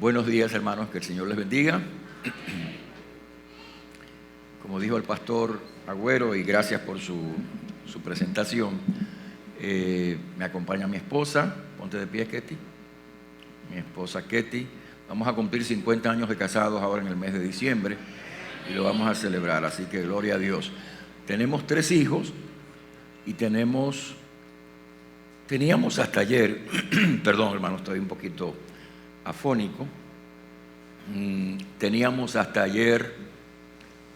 Buenos días, hermanos, que el Señor les bendiga. Como dijo el pastor Agüero, y gracias por su presentación, me acompaña mi esposa. Ponte de pie, Ketty. Mi esposa Ketty. Vamos a cumplir 50 años de casados ahora en el mes de diciembre y lo vamos a celebrar, así que gloria a Dios. Tenemos 3 hijos y teníamos hasta ayer, perdón hermano, estoy un poquito afónico, teníamos hasta ayer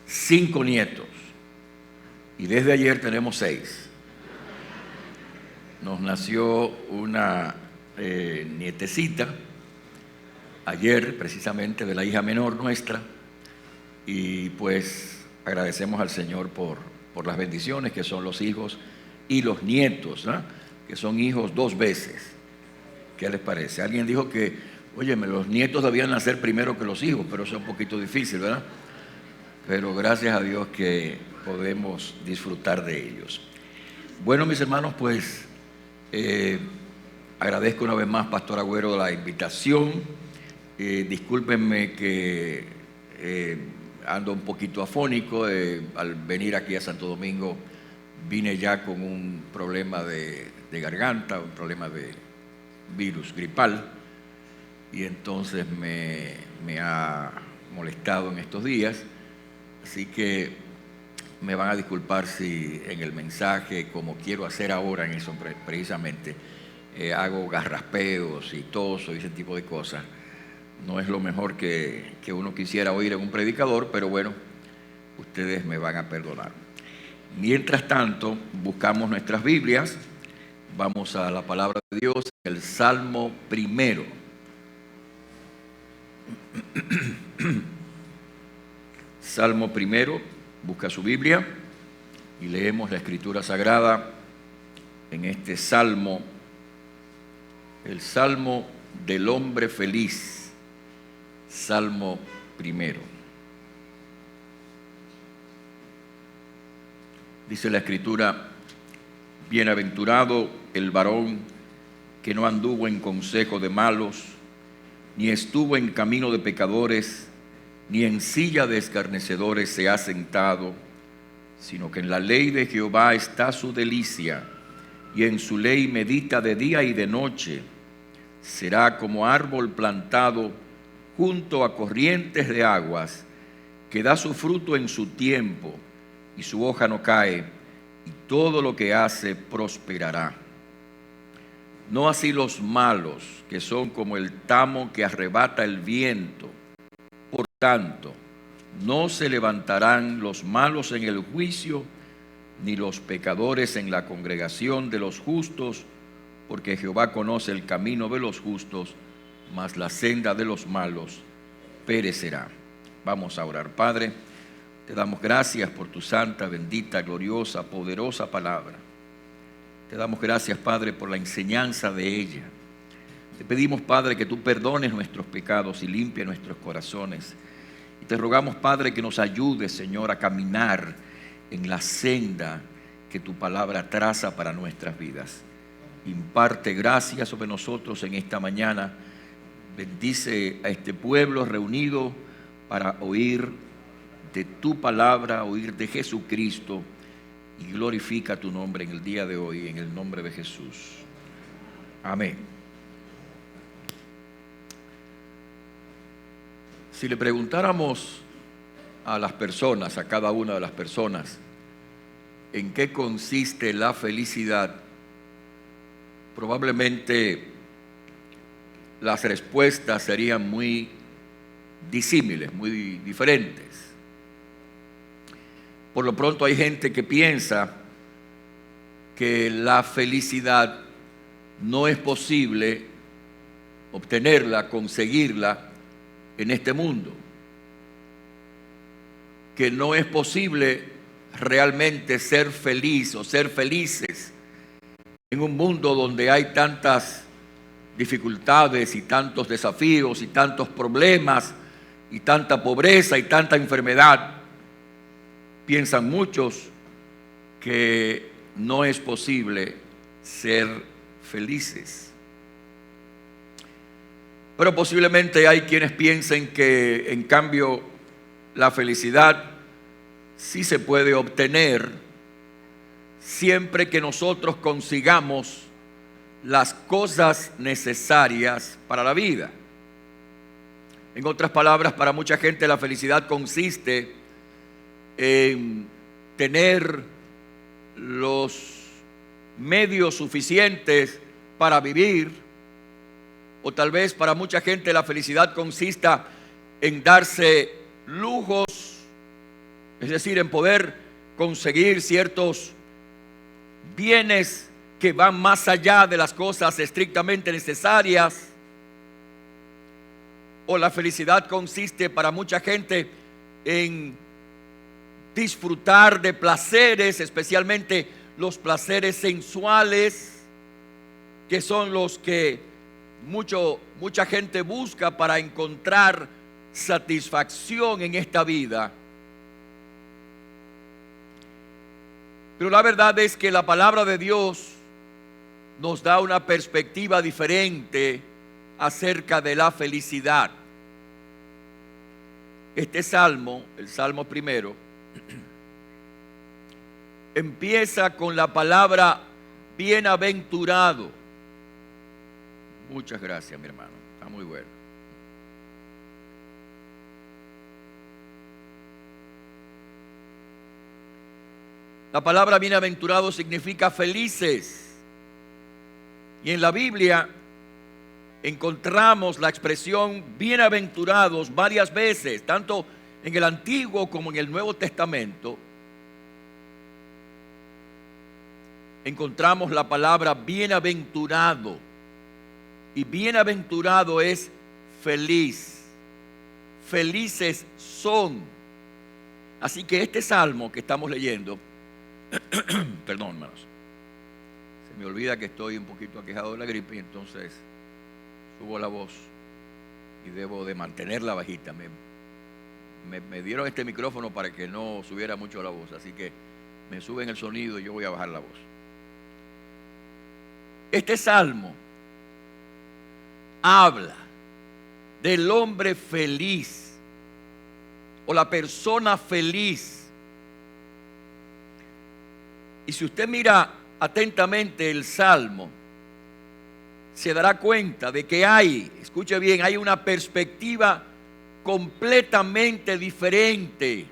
5 nietos y desde ayer tenemos 6. Nos nació una nietecita ayer, precisamente, de la hija menor nuestra, y pues agradecemos al Señor por las bendiciones que son los hijos y los nietos, ¿no? Que son hijos 2 veces. ¿Qué les parece? Alguien dijo que, óyeme, los nietos debían nacer primero que los hijos, pero eso es un poquito difícil, ¿verdad? Pero gracias a Dios que podemos disfrutar de ellos. Bueno, mis hermanos, pues agradezco una vez más, Pastor Agüero, la invitación. Discúlpenme que ando un poquito afónico. Al venir aquí a Santo Domingo vine ya con un problema de garganta, un problema de virus gripal, y entonces me ha molestado en estos días, así que me van a disculpar si en el mensaje, como quiero hacer ahora en eso precisamente, hago garraspeos y toso y ese tipo de cosas. No es lo mejor que uno quisiera oír en un predicador, pero bueno, ustedes me van a perdonar. Mientras tanto, buscamos nuestras Biblias. Vamos a la palabra de Dios, el Salmo primero. Salmo primero, busca su Biblia y leemos la Escritura Sagrada en este Salmo, el Salmo del hombre feliz. Salmo primero. Dice la Escritura: bienaventurado el varón que no anduvo en consejo de malos, ni estuvo en camino de pecadores, ni en silla de escarnecedores se ha sentado, sino que en la ley de Jehová está su delicia, y en su ley medita de día y de noche. Será como árbol plantado junto a corrientes de aguas, que da su fruto en su tiempo, y su hoja no cae, y todo lo que hace prosperará. No así los malos, que son como el tamo que arrebata el viento. Por tanto, no se levantarán los malos en el juicio, ni los pecadores en la congregación de los justos, porque Jehová conoce el camino de los justos, mas la senda de los malos perecerá. Vamos a orar. Padre, te damos gracias por tu santa, bendita, gloriosa, poderosa palabra. Te damos gracias, Padre, por la enseñanza de ella. Te pedimos, Padre, que tú perdones nuestros pecados y limpies nuestros corazones. Y te rogamos, Padre, que nos ayudes, Señor, a caminar en la senda que tu palabra traza para nuestras vidas. Imparte gracia sobre nosotros en esta mañana. Bendice a este pueblo reunido para oír de tu palabra, oír de Jesucristo, y glorifica tu nombre en el día de hoy, en el nombre de Jesús. Amén. Si le preguntáramos a las personas, a cada una de las personas, en qué consiste la felicidad, probablemente las respuestas serían muy disímiles, muy diferentes. Por lo pronto hay gente que piensa que la felicidad no es posible obtenerla, conseguirla en este mundo, que no es posible realmente ser feliz o ser felices en un mundo donde hay tantas dificultades y tantos desafíos y tantos problemas y tanta pobreza y tanta enfermedad. Piensan muchos que no es posible ser felices. Pero posiblemente hay quienes piensen que en cambio la felicidad sí se puede obtener siempre que nosotros consigamos las cosas necesarias para la vida. En otras palabras, para mucha gente la felicidad consiste en tener los medios suficientes para vivir, o tal vez para mucha gente la felicidad consista en darse lujos, es decir, en poder conseguir ciertos bienes que van más allá de las cosas estrictamente necesarias. O la felicidad consiste para mucha gente en disfrutar de placeres, especialmente los placeres sensuales, que son los que mucha gente busca para encontrar satisfacción en esta vida. Pero la verdad es que la palabra de Dios nos da una perspectiva diferente acerca de la felicidad. Este salmo, el Salmo primero, empieza con la palabra bienaventurado. Muchas gracias, mi hermano, está muy bueno. La palabra bienaventurado significa felices. Y en la Biblia encontramos la expresión bienaventurados varias veces, tanto en el Antiguo como en el Nuevo Testamento. Encontramos la palabra bienaventurado. Y bienaventurado es feliz. Felices son. Así que este salmo que estamos leyendo, perdón, hermanos, se me olvida que estoy un poquito aquejado de la gripe y entonces subo la voz y debo de mantenerla bajita. Me dieron este micrófono para que no subiera mucho la voz, así que me suben el sonido y yo voy a bajar la voz. Este salmo habla del hombre feliz o la persona feliz. Y si usted mira atentamente el salmo, se dará cuenta de que escuche bien, hay una perspectiva completamente diferente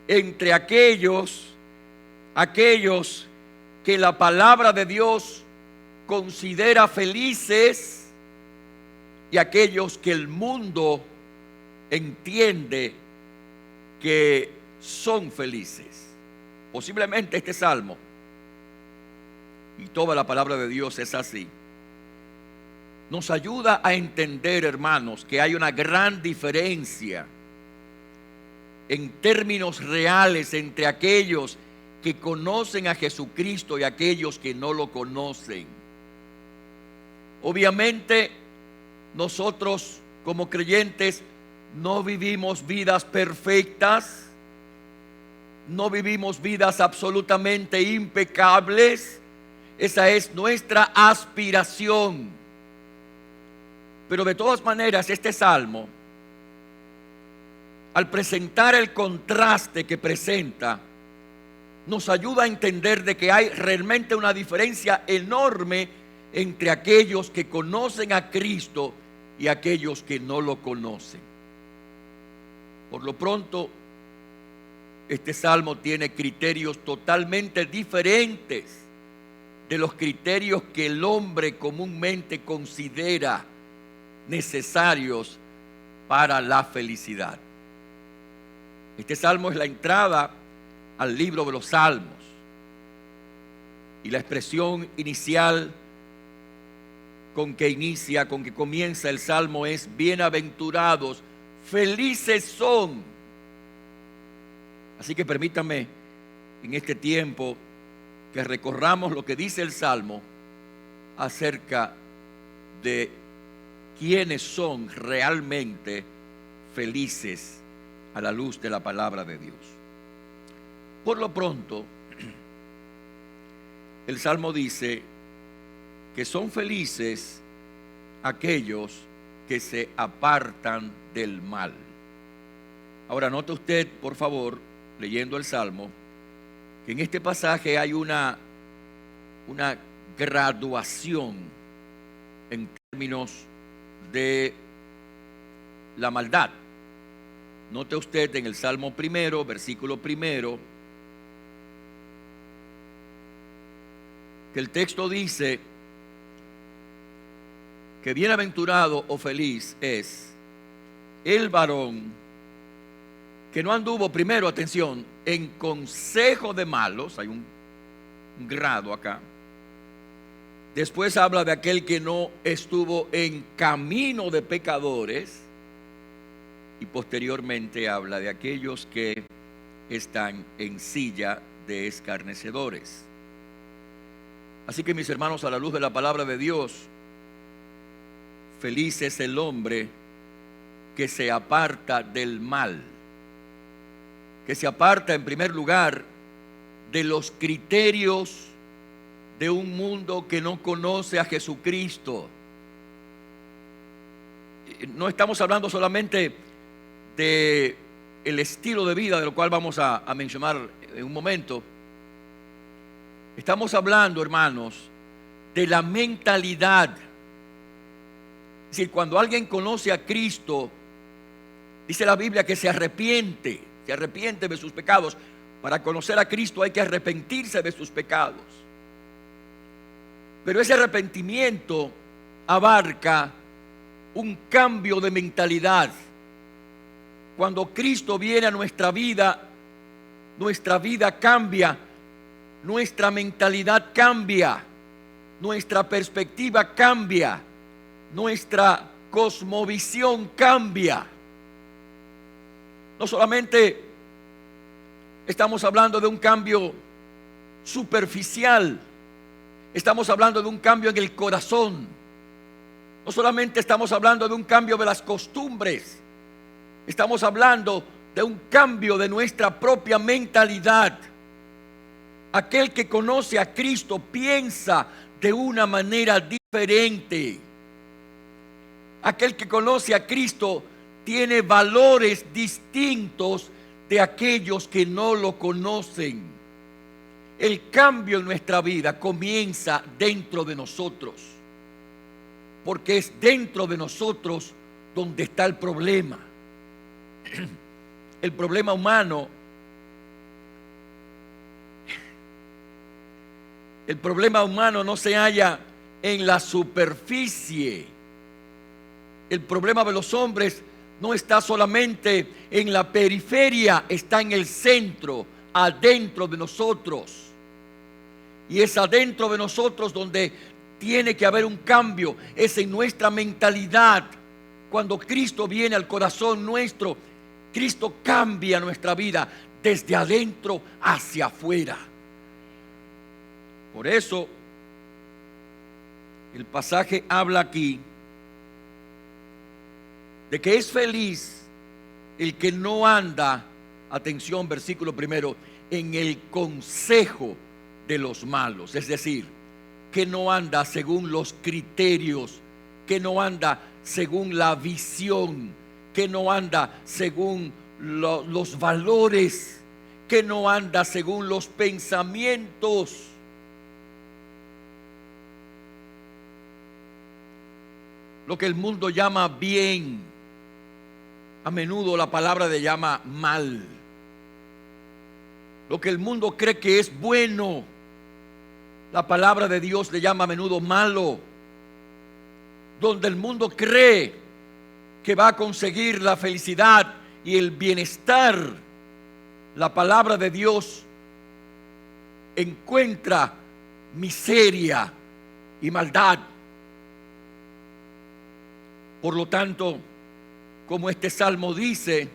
entre aquellos que la palabra de Dios considera felices y aquellos que el mundo entiende que son felices. Posiblemente este salmo y toda la palabra de Dios es así. Nos ayuda a entender, hermanos, que hay una gran diferencia en términos reales entre aquellos que conocen a Jesucristo y aquellos que no lo conocen. Obviamente, nosotros como creyentes no vivimos vidas perfectas, no vivimos vidas absolutamente impecables. Esa es nuestra aspiración. Pero de todas maneras, este salmo, al presentar el contraste que presenta, nos ayuda a entender de que hay realmente una diferencia enorme entre aquellos que conocen a Cristo y aquellos que no lo conocen. Por lo pronto, este salmo tiene criterios totalmente diferentes de los criterios que el hombre comúnmente considera necesarios para la felicidad. Este salmo es la entrada al libro de los Salmos. Y la expresión inicial con que comienza el salmo es: bienaventurados, felices son. Así que permítanme en este tiempo que recorramos lo que dice el salmo acerca de quiénes son realmente felices a la luz de la palabra de Dios. Por lo pronto, el salmo dice que son felices aquellos que se apartan del mal. Ahora, note usted, por favor, leyendo el Salmo, que en este pasaje hay una graduación en términos de la maldad. Note usted en el Salmo primero, versículo primero, que el texto dice que bienaventurado o feliz es el varón que no anduvo, primero, atención, en consejo de malos. Hay un grado acá. Después habla de aquel que no estuvo en camino de pecadores. Y posteriormente habla de aquellos que están en silla de escarnecedores. Así que, mis hermanos, a la luz de la palabra de Dios, feliz es el hombre que se aparta del mal, que se aparta en primer lugar de los criterios de un mundo que no conoce a Jesucristo. No estamos hablando solamente de el estilo de vida, de lo cual vamos a mencionar en un momento. Estamos hablando, hermanos, de la mentalidad. Es decir, cuando alguien conoce a Cristo, dice la Biblia que se arrepiente de sus pecados. Para conocer a Cristo hay que arrepentirse de sus pecados. Pero ese arrepentimiento abarca un cambio de mentalidad. Cuando Cristo viene a nuestra vida cambia, nuestra mentalidad cambia, nuestra perspectiva cambia, nuestra cosmovisión cambia. No solamente estamos hablando de un cambio superficial, estamos hablando de un cambio en el corazón. No solamente estamos hablando de un cambio de las costumbres, estamos hablando de un cambio de nuestra propia mentalidad. Aquel que conoce a Cristo piensa de una manera diferente. Aquel que conoce a Cristo tiene valores distintos de aquellos que no lo conocen. El cambio en nuestra vida comienza dentro de nosotros, porque es dentro de nosotros donde está el problema. El problema humano, no se halla en la superficie. El problema de los hombres no está solamente en la periferia, está en el centro, adentro de nosotros. Y es adentro de nosotros donde tiene que haber un cambio, es en nuestra mentalidad. Cuando Cristo viene al corazón nuestro, Cristo cambia nuestra vida desde adentro hacia afuera. Por eso, el pasaje habla aquí de que es feliz el que no anda, atención, versículo primero, en el consejo de los malos. Es decir, que no anda según los criterios, que no anda según la visión, que no anda según los valores, que no anda según los pensamientos. Lo que el mundo llama bien, a menudo la palabra le llama mal. Lo que el mundo cree que es bueno, la palabra de Dios le llama a menudo malo. Donde el mundo cree que va a conseguir la felicidad y el bienestar, la palabra de Dios encuentra miseria y maldad. Por lo tanto, como este salmo dice,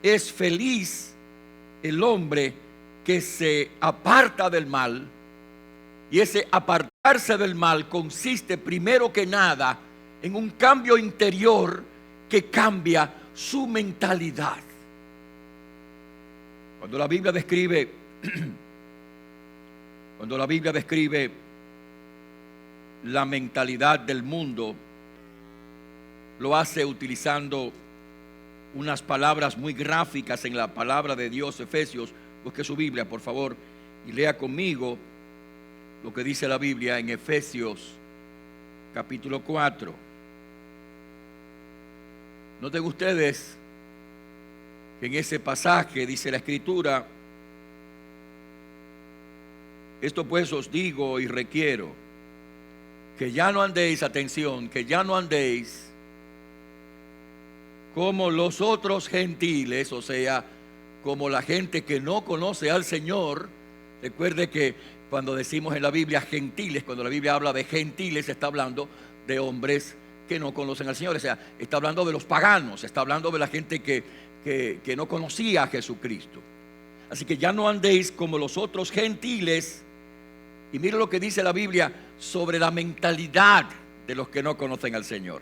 es feliz el hombre que se aparta del mal. Y ese apartarse del mal consiste primero que nada en un cambio interior que cambia su mentalidad. Cuando la Biblia describe la mentalidad del mundo, lo hace utilizando unas palabras muy gráficas en la palabra de Dios. Efesios, busque su Biblia, por favor, y lea conmigo lo que dice la Biblia en Efesios capítulo 4. Noten ustedes que en ese pasaje dice la Escritura: esto pues os digo y requiero, que ya no andéis, atención, que ya no andéis como los otros gentiles, o sea, como la gente que no conoce al Señor. Recuerde que cuando decimos en la Biblia gentiles, cuando la Biblia habla de gentiles, está hablando de hombres que no conocen al Señor, o sea, está hablando de los paganos, está hablando de la gente que no conocía a Jesucristo. Así que ya no andéis como los otros gentiles. Y mire lo que dice la Biblia sobre la mentalidad de los que no conocen al Señor,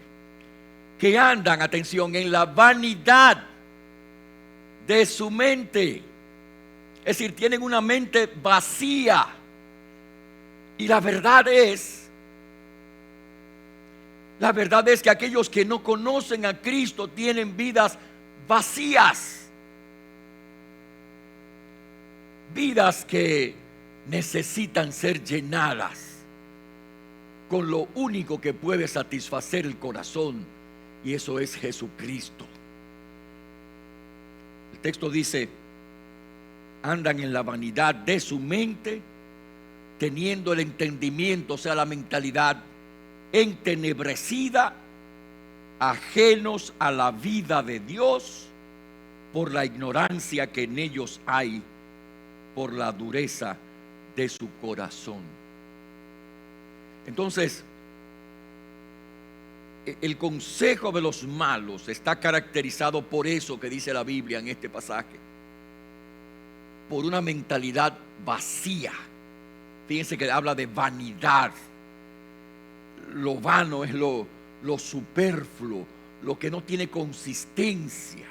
que andan, atención, en la vanidad de su mente. Es decir, tienen una mente vacía. Y la verdad es que aquellos que no conocen a Cristo tienen vidas vacías, vidas que necesitan ser llenadas con lo único que puede satisfacer el corazón, y eso es Jesucristo. El texto dice: andan en la vanidad de su mente, teniendo el entendimiento, o sea, la mentalidad entenebrecida, ajenos a la vida de Dios por la ignorancia que en ellos hay, por la dureza de su corazón. Entonces, el consejo de los malos está caracterizado por eso que dice la Biblia en este pasaje, por una mentalidad vacía. Fíjense que habla de vanidad. Lo vano es lo superfluo, lo que no tiene consistencia.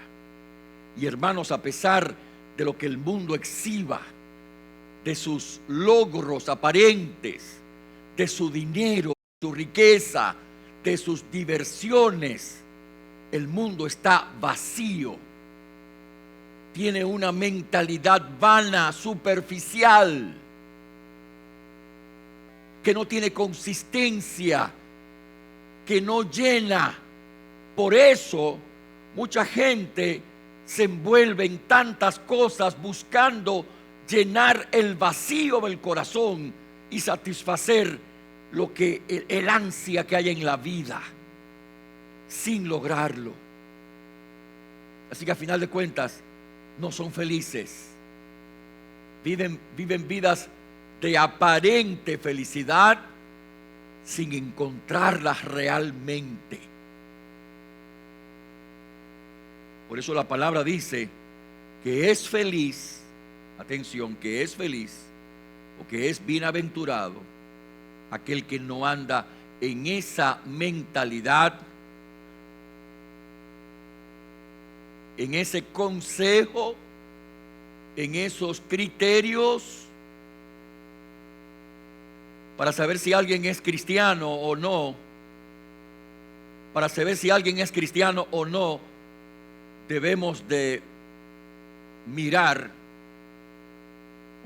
Y hermanos, a pesar de lo que el mundo exhiba, de sus logros aparentes, de su dinero, de su riqueza, de sus diversiones, el mundo está vacío. Tiene una mentalidad vana, superficial, que no tiene consistencia, que no llena. Por eso mucha gente se envuelve en tantas cosas buscando llenar el vacío del corazón y satisfacer lo que el ansia que hay en la vida, sin lograrlo. Así que a final de cuentas no son felices. Viven vidas de aparente felicidad sin encontrarlas realmente. Por eso la palabra dice que es feliz, atención, que es feliz o que es bienaventurado aquel que no anda en esa mentalidad, en ese consejo, en esos criterios para saber si alguien es cristiano o no. Para saber si alguien es cristiano o no, debemos de mirar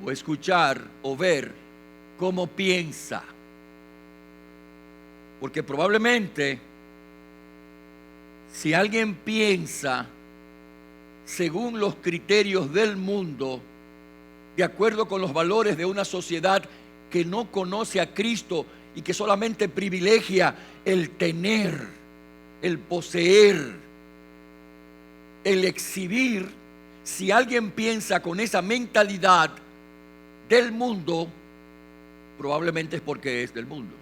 o escuchar o ver cómo piensa. Porque probablemente si alguien piensa según los criterios del mundo, de acuerdo con los valores de una sociedad que no conoce a Cristo y que solamente privilegia el tener, el poseer, el exhibir, si alguien piensa con esa mentalidad del mundo, probablemente es porque es del mundo.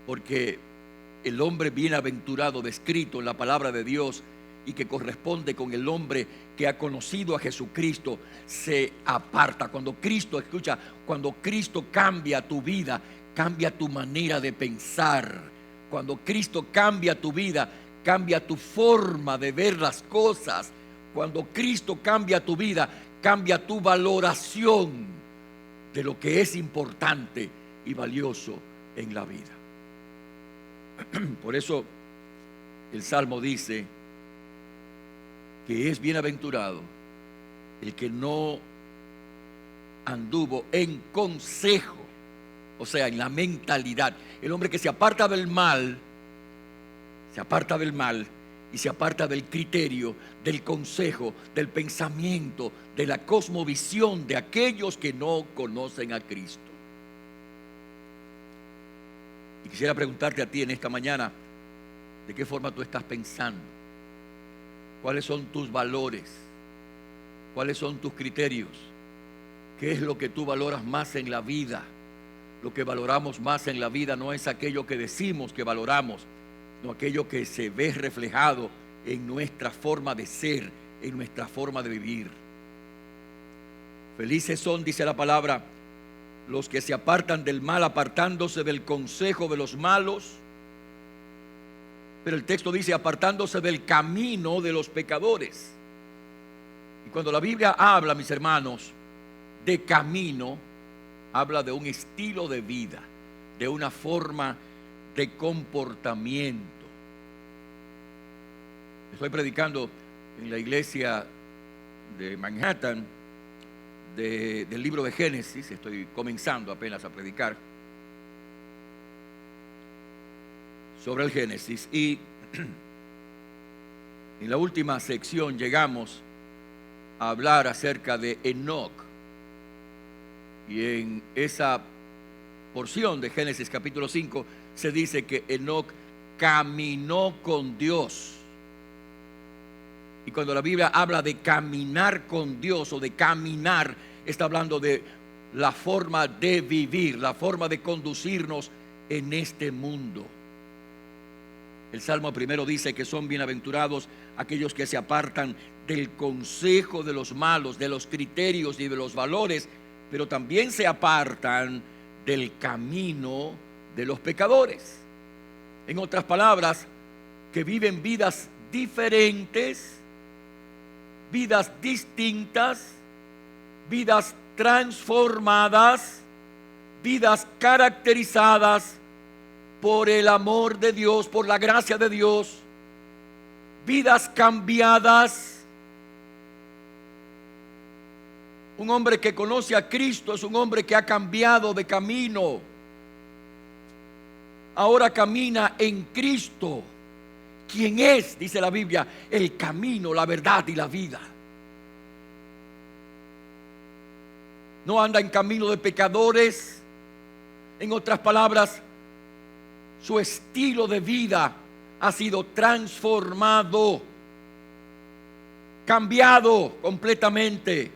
Porque el hombre bienaventurado descrito en la palabra de Dios y que corresponde con el hombre que ha conocido a Jesucristo se aparta. Cuando Cristo, escucha, cuando Cristo cambia tu vida, cambia tu manera de pensar. Cuando Cristo cambia tu vida, cambia tu forma de ver las cosas. Cuando Cristo cambia tu vida, cambia tu valoración de lo que es importante y valioso en la vida. Por eso el Salmo dice que es bienaventurado el que no anduvo en consejo, o sea, en la mentalidad. El hombre que se aparta del mal y se aparta del criterio, del consejo, del pensamiento, de la cosmovisión de aquellos que no conocen a Cristo. Y quisiera preguntarte a ti en esta mañana, ¿de qué forma tú estás pensando? ¿Cuáles son tus valores? ¿Cuáles son tus criterios? ¿Qué es lo que tú valoras más en la vida? Lo que valoramos más en la vida no es aquello que decimos que valoramos, sino aquello que se ve reflejado en nuestra forma de ser, en nuestra forma de vivir. Felices son, dice la palabra, los que se apartan del mal, apartándose del consejo de los malos. Pero el texto dice apartándose del camino de los pecadores. Y cuando la Biblia habla, mis hermanos, de camino, habla de un estilo de vida, de una forma de comportamiento. Estoy predicando en la iglesia de Manhattan del libro de Génesis. Estoy comenzando apenas a predicar sobre el Génesis, y en la última sección llegamos a hablar acerca de Enoc, y en esa porción de Génesis capítulo 5 se dice que Enoc caminó con Dios. Y cuando la Biblia habla de caminar con Dios o de caminar, está hablando de la forma de vivir, la forma de conducirnos en este mundo. El Salmo primero dice que son bienaventurados aquellos que se apartan del consejo de los malos, de los criterios y de los valores, pero también se apartan del camino de los pecadores. En otras palabras, que viven vidas diferentes, vidas distintas, vidas transformadas, vidas caracterizadas por el amor de Dios, por la gracia de Dios, vidas cambiadas. Un hombre que conoce a Cristo es un hombre que ha cambiado de camino. Ahora camina en Cristo, quien es, dice la Biblia, el camino, la verdad y la vida. No anda en camino de pecadores. En otras palabras, su estilo de vida ha sido transformado, cambiado completamente.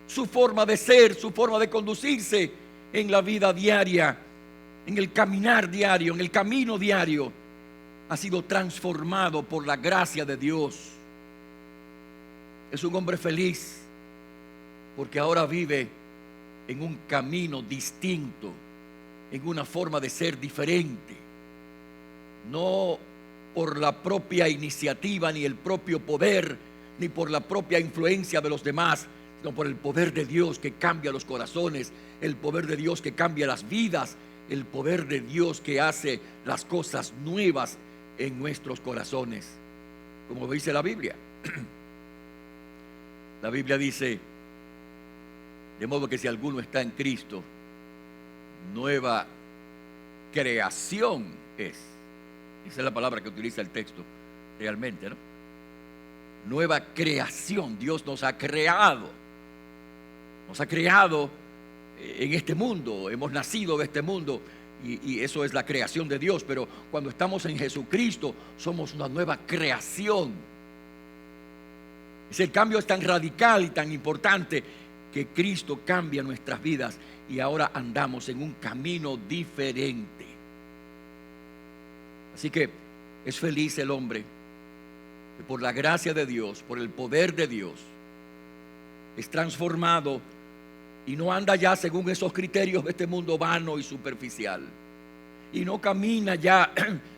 Su forma de ser, su forma de conducirse en la vida diaria, en el caminar diario, en el camino diario, ha sido transformado por la gracia de Dios. Es un hombre feliz porque ahora vive en un camino distinto, en una forma de ser diferente, no por la propia iniciativa, ni el propio poder, ni por la propia influencia de los demás, sino por el poder de Dios que cambia los corazones, el poder de Dios que cambia las vidas, el poder de Dios que hace las cosas nuevas en nuestros corazones, como dice la Biblia. La Biblia dice, de modo que si alguno está en Cristo, nueva creación es. Esa es la palabra que utiliza el texto realmente, ¿no? Nueva creación. Dios nos ha creado en este mundo. Hemos nacido de este mundo y eso es la creación de Dios. Pero cuando estamos en Jesucristo somos una nueva creación. Ese cambio es tan radical y tan importante que Cristo cambia nuestras vidas y ahora andamos en un camino diferente. Así que es feliz el hombre que por la gracia de Dios, por el poder de Dios, es transformado y no anda ya según esos criterios de este mundo vano y superficial, y no camina ya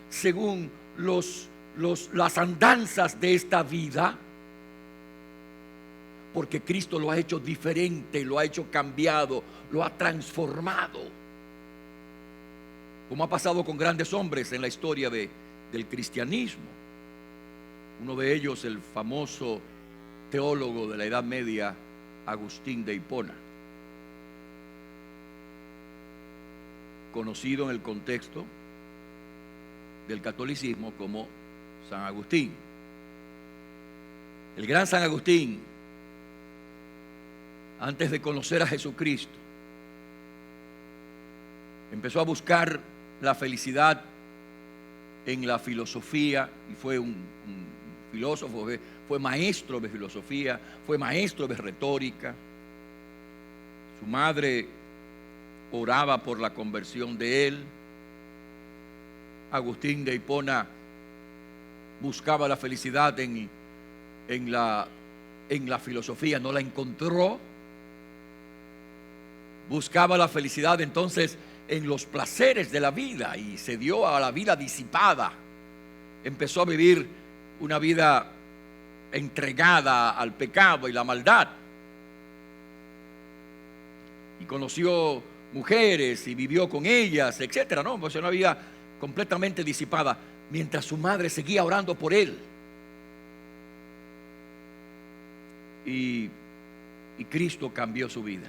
según las andanzas de esta vida, porque Cristo lo ha hecho diferente, lo ha hecho cambiado, lo ha transformado. como ha pasado con grandes hombres en la historia del cristianismo. Uno de ellos, el famoso teólogo de la Edad Media, Agustín de Hipona, conocido en el contexto del catolicismo como San Agustín. El gran San Agustín, antes de conocer a Jesucristo, empezó a buscar la felicidad en la filosofía y fue un filósofo, fue maestro de filosofía, fue maestro de retórica. Su madre oraba por la conversión de él. Agustín de Hipona buscaba la felicidad en la filosofía, no la encontró. Buscaba la felicidad entonces en los placeres de la vida y se dio a la vida disipada. Empezó a vivir una vida entregada al pecado y la maldad. Y conoció mujeres y vivió con ellas, etcétera, ¿no? Pues una vida completamente disipada, mientras su madre seguía orando por él. Y Cristo cambió su vida.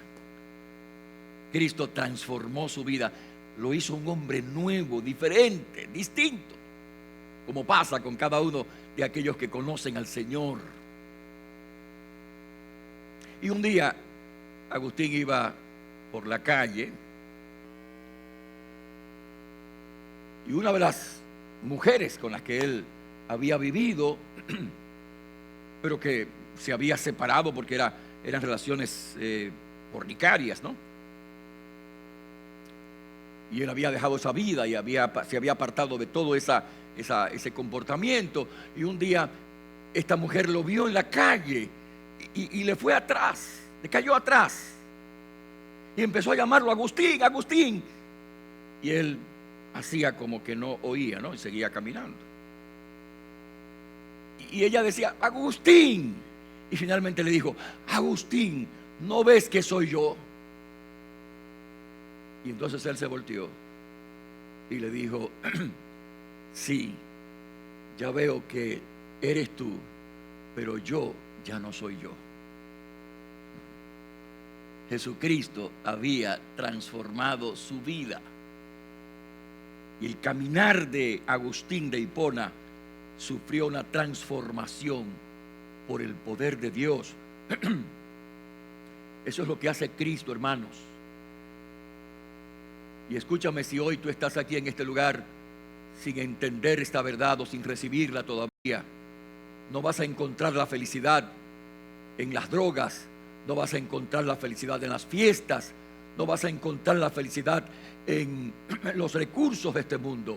Cristo transformó su vida, lo hizo un hombre nuevo, diferente, distinto, como pasa con cada uno de aquellos que conocen al Señor. Y un día Agustín iba por la calle y una de las mujeres con las que él había vivido, pero que se había separado porque eran relaciones fornicarias, ¿no? Y él había dejado esa vida y se había apartado de todo ese comportamiento. Y un día esta mujer lo vio en la calle y le fue atrás, le cayó atrás. Y empezó a llamarlo Agustín, Agustín. Y él hacía como que no oía, ¿no? Y seguía caminando. Y ella decía, Agustín. Y finalmente le dijo, Agustín, ¿no ves que soy yo? Y entonces él se volteó y le dijo, sí, ya veo que eres tú, pero yo ya no soy yo. Jesucristo había transformado su vida. Y el caminar de Agustín de Hipona sufrió una transformación por el poder de Dios. Eso es lo que hace Cristo, hermanos. Y escúchame, si hoy tú estás aquí en este lugar sin entender esta verdad o sin recibirla todavía, no vas a encontrar la felicidad en las drogas, no vas a encontrar la felicidad en las fiestas, no vas a encontrar la felicidad en los recursos de este mundo,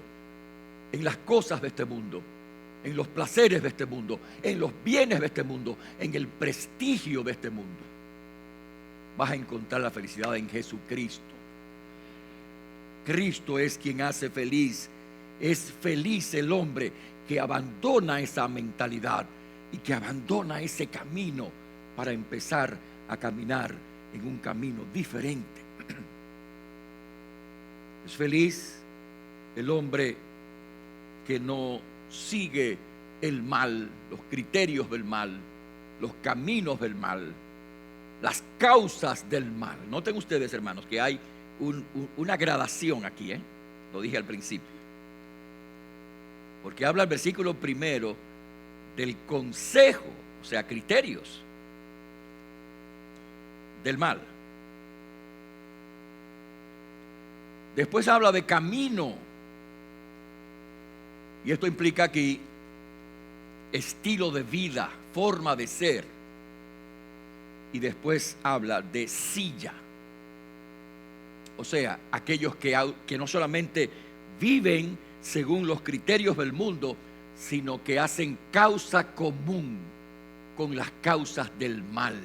en las cosas de este mundo, en los placeres de este mundo, en los bienes de este mundo, en el prestigio de este mundo. Vas a encontrar la felicidad en Jesucristo. Cristo es quien hace feliz. Es feliz el hombre que abandona esa mentalidad y que abandona ese camino para empezar a caminar en un camino diferente. Es feliz el hombre que no sigue el mal, los criterios del mal, los caminos del mal, las causas del mal. Noten ustedes, hermanos, que hay una gradación aquí, lo dije al principio, porque habla el versículo primero del consejo, o sea, criterios del mal. Después habla de camino, y esto implica aquí estilo de vida, forma de ser. Y después habla de silla. O sea, aquellos que no solamente viven según los criterios del mundo, sino que hacen causa común con las causas del mal,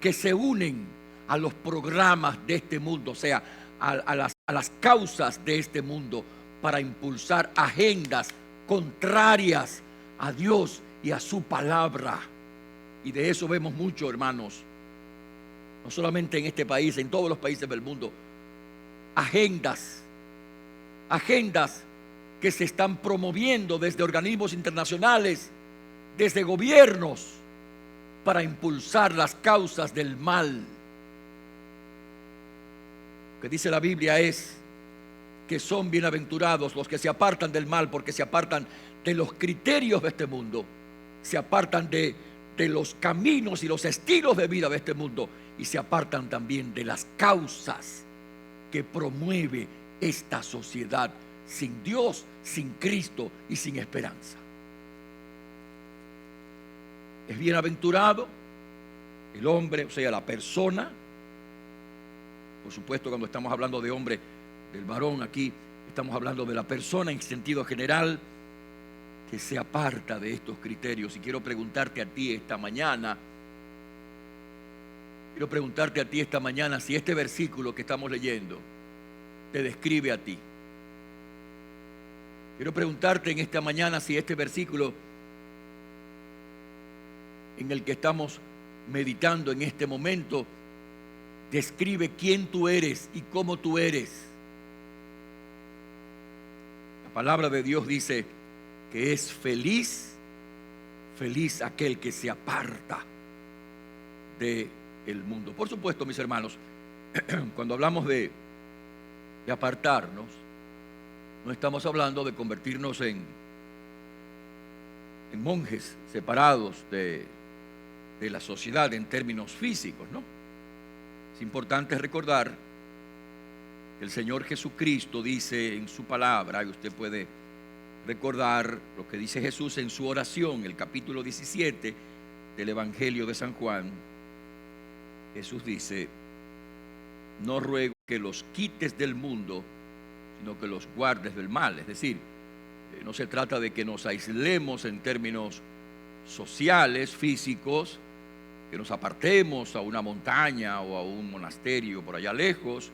que se unen a los programas de este mundo, o sea, a las causas de este mundo, para impulsar agendas contrarias a Dios y a su palabra. Y de eso vemos mucho, hermanos, no solamente en este país, en todos los países del mundo, agendas agendas que se están promoviendo desde organismos internacionales, desde gobiernos, para impulsar las causas del mal. Lo que dice la Biblia es que son bienaventurados los que se apartan del mal, porque se apartan de los criterios de este mundo, se apartan de los caminos y los estilos de vida de este mundo, y se apartan también de las causas que promueve esta sociedad sin Dios, sin Cristo y sin esperanza. Es bienaventurado el hombre, o sea, la persona. Por supuesto, cuando estamos hablando de hombre, del varón aquí, estamos hablando de la persona en sentido general, que se aparta de estos criterios. Y quiero preguntarte a ti esta mañana, si este versículo que estamos leyendo te describe a ti. Quiero preguntarte en esta mañana si este versículo en el que estamos meditando en este momento describe quién tú eres y cómo tú eres. La palabra de Dios dice que es feliz aquel que se aparta del mundo. Por supuesto, mis hermanos, cuando hablamos de apartarnos, no estamos hablando de convertirnos en monjes separados de la sociedad en términos físicos, ¿no? Es importante recordar que el Señor Jesucristo dice en su palabra, y usted puede recordar lo que dice Jesús en su oración, el capítulo 17 del Evangelio de San Juan. Jesús dice: no ruego que los quites del mundo, sino que los guardes del mal. Es decir, no se trata de que nos aislemos en términos sociales, físicos, que nos apartemos a una montaña o a un monasterio por allá lejos.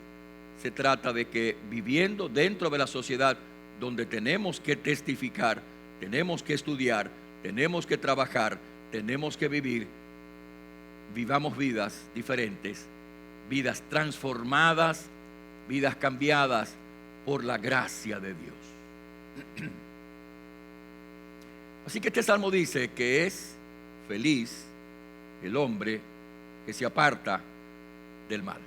Se trata de que viviendo dentro de la sociedad donde tenemos que testificar, tenemos que estudiar, tenemos que trabajar, tenemos que vivir, vivamos vidas diferentes, vidas transformadas, vidas cambiadas por la gracia de Dios. Así que este salmo dice que es feliz el hombre que se aparta del mal.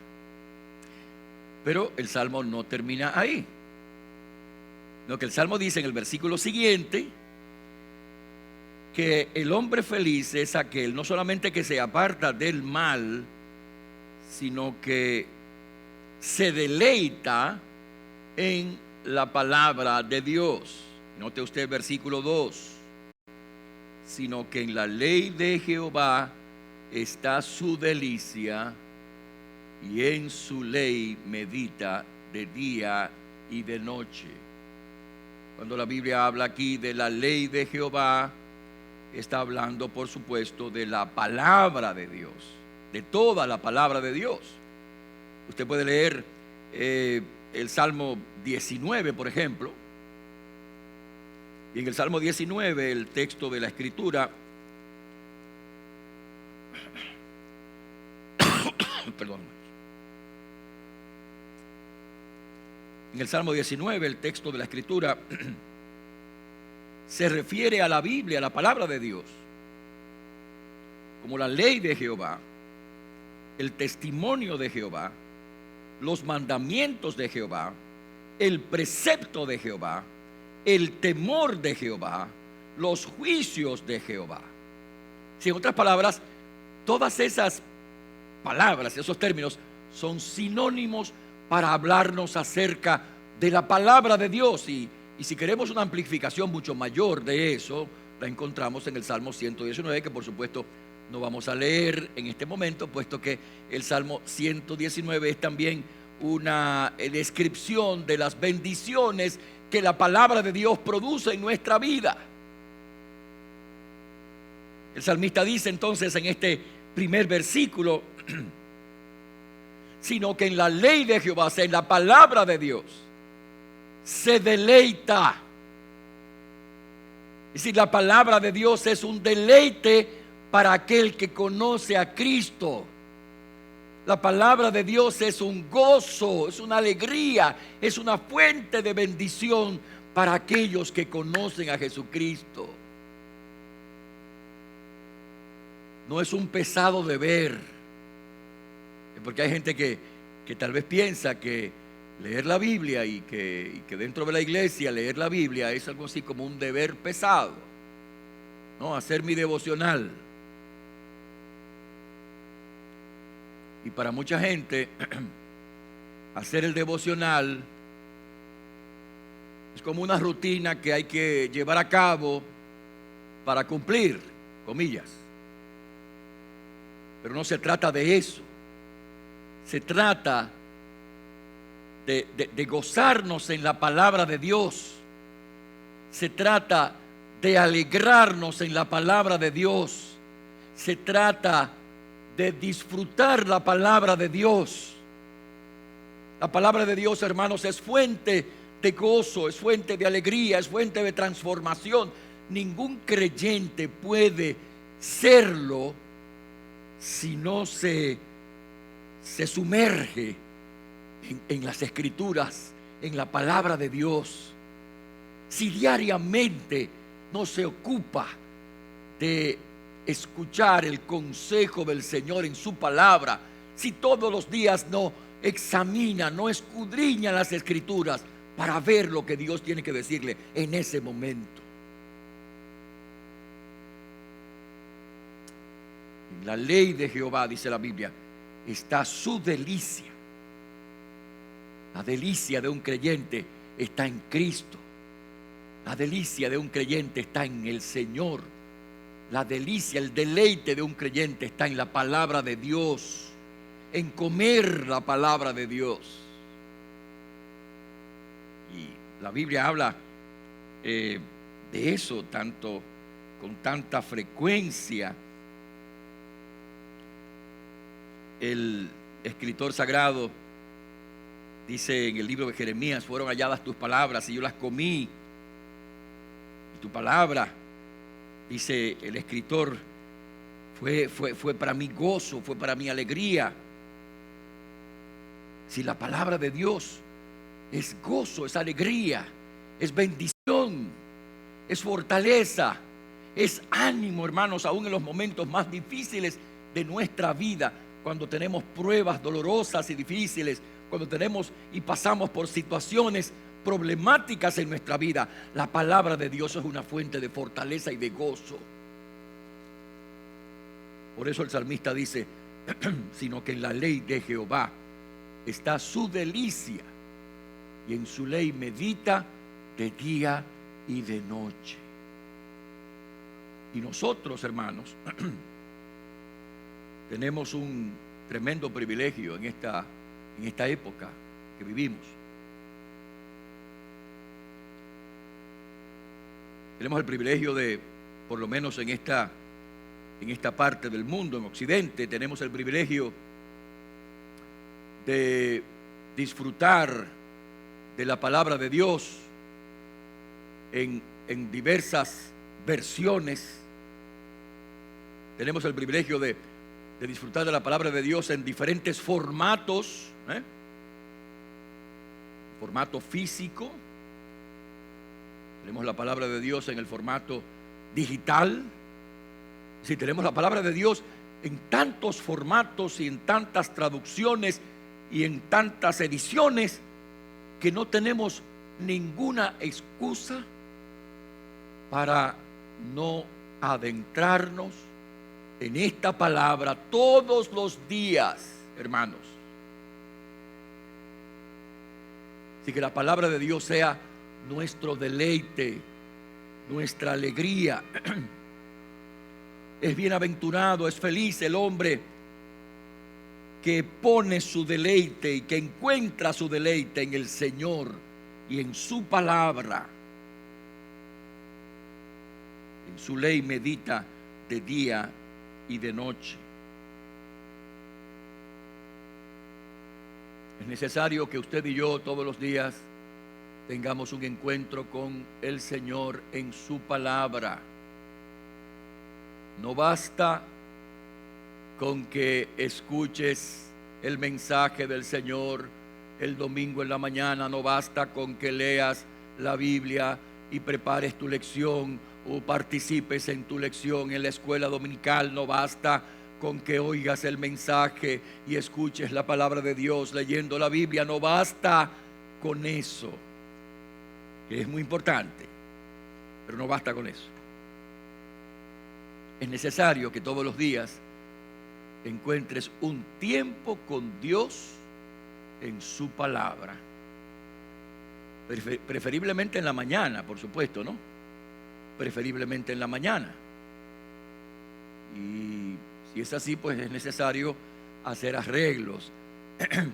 Pero el salmo no termina ahí. Lo que el salmo dice en el versículo siguiente, que el hombre feliz es aquel no solamente que se aparta del mal, sino que se deleita en la palabra de Dios. Note usted el versículo 2. Sino que en la ley de Jehová está su delicia, y en su ley medita de día y de noche. Cuando la Biblia habla aquí de la ley de Jehová, está hablando, por supuesto, de la palabra de Dios, de toda la palabra de Dios. Usted puede leer el Salmo 19, por ejemplo, y en el Salmo 19, el texto de la Escritura, perdón. En el Salmo 19, el texto de la Escritura se refiere a la Biblia, a la palabra de Dios, como la ley de Jehová, el testimonio de Jehová, los mandamientos de Jehová, el precepto de Jehová, el temor de Jehová, los juicios de Jehová. Si en otras palabras, todas esas palabras, esos términos son sinónimos para hablarnos acerca de la palabra de Dios. Y si queremos una amplificación mucho mayor de eso, la encontramos en el Salmo 119, que por supuesto no vamos a leer en este momento, puesto que el Salmo 119 es también una descripción de las bendiciones que la palabra de Dios produce en nuestra vida. El salmista dice entonces en este primer versículo, sino que en la ley de Jehová, o sea, en la palabra de Dios, se deleita. Es decir, la palabra de Dios es un deleite para aquel que conoce a Cristo. La palabra de Dios es un gozo, es una alegría, es una fuente de bendición para aquellos que conocen a Jesucristo. No es un pesado deber, porque hay gente que tal vez piensa que leer la Biblia y que dentro de la iglesia leer la Biblia es algo así como un deber pesado, ¿no? Hacer mi devocional. Y para mucha gente hacer el devocional es como una rutina que hay que llevar a cabo para cumplir, comillas. Pero no se trata de eso. Se trata de gozarnos en la palabra de Dios. Se trata de alegrarnos en la palabra de Dios. Se trata de disfrutar la palabra de Dios. La palabra de Dios, hermanos, es fuente de gozo, es fuente de alegría, es fuente de transformación. Ningún creyente puede serlo si no se sumerge en las Escrituras, en la palabra de Dios. Si diariamente no se ocupa de escuchar el consejo del Señor en su palabra, si todos los días no examina, no escudriña las Escrituras para ver lo que Dios tiene que decirle en ese momento. En la ley de Jehová, dice la Biblia, está su delicia. La delicia de un creyente está en Cristo. La delicia de un creyente está en el Señor. La delicia, el deleite de un creyente está en la palabra de Dios, en comer la palabra de Dios. Y la Biblia habla de eso con tanta frecuencia. El escritor sagrado dice en el libro de Jeremías: fueron halladas tus palabras y yo las comí. Y tu palabra, dice el escritor, fue para mi gozo, fue para mi alegría. Si la palabra de Dios es gozo, es alegría, es bendición, es fortaleza, es ánimo, hermanos, aún en los momentos más difíciles de nuestra vida, cuando tenemos pruebas dolorosas y difíciles, cuando tenemos y pasamos por situaciones problemáticas en nuestra vida, la palabra de Dios es una fuente de fortaleza y de gozo. Por eso el salmista dice: sino que en la ley de Jehová está su delicia, y en su ley medita de día y de noche. Y nosotros, hermanos, tenemos un tremendo privilegio en esta época que vivimos. Tenemos el privilegio de, por lo menos en esta parte del mundo, en Occidente, tenemos el privilegio de disfrutar de la palabra de Dios en diversas versiones. Tenemos el privilegio de disfrutar de la palabra de Dios en diferentes formatos, formato físico. Tenemos la palabra de Dios en el formato digital. Si tenemos la palabra de Dios en tantos formatos y en tantas traducciones y en tantas ediciones, que no tenemos ninguna excusa para no adentrarnos en esta palabra todos los días, hermanos. Así que la palabra de Dios sea nuestro deleite, nuestra alegría. Es bienaventurado, es feliz el hombre que pone su deleite y que encuentra su deleite en el Señor y en su palabra. En su ley medita de día y de noche. Es necesario que usted y yo todos los días tengamos un encuentro con el Señor en su palabra. No basta con que escuches el mensaje del Señor el domingo en la mañana. No basta con que leas la Biblia y prepares tu lección o participes en tu lección en la escuela dominical. No basta con que oigas el mensaje y escuches la palabra de Dios leyendo la Biblia. No basta con eso, que es muy importante, pero no basta con eso. Es necesario que todos los días encuentres un tiempo con Dios en su palabra. Preferiblemente en la mañana, por supuesto, ¿no? Preferiblemente en la mañana. Y si es así, pues es necesario hacer arreglos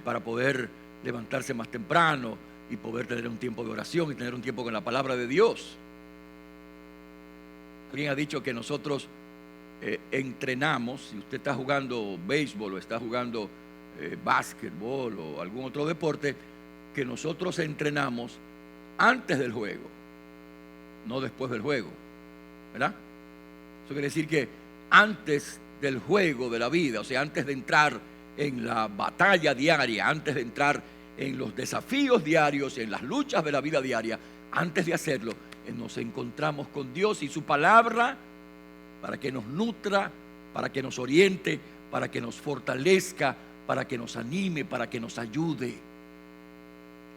para poder levantarse más temprano y poder tener un tiempo de oración y tener un tiempo con la palabra de Dios. Alguien ha dicho que nosotros entrenamos. Si usted está jugando béisbol o está jugando básquetbol o algún otro deporte, que nosotros entrenamos antes del juego, no después del juego, ¿verdad? Eso quiere decir que antes del juego de la vida, o sea, antes de entrar en la batalla diaria, antes de entrar en los desafíos diarios, en las luchas de la vida diaria, antes de hacerlo, nos encontramos con Dios y su palabra para que nos nutra, para que nos oriente, para que nos fortalezca, para que nos anime, para que nos ayude.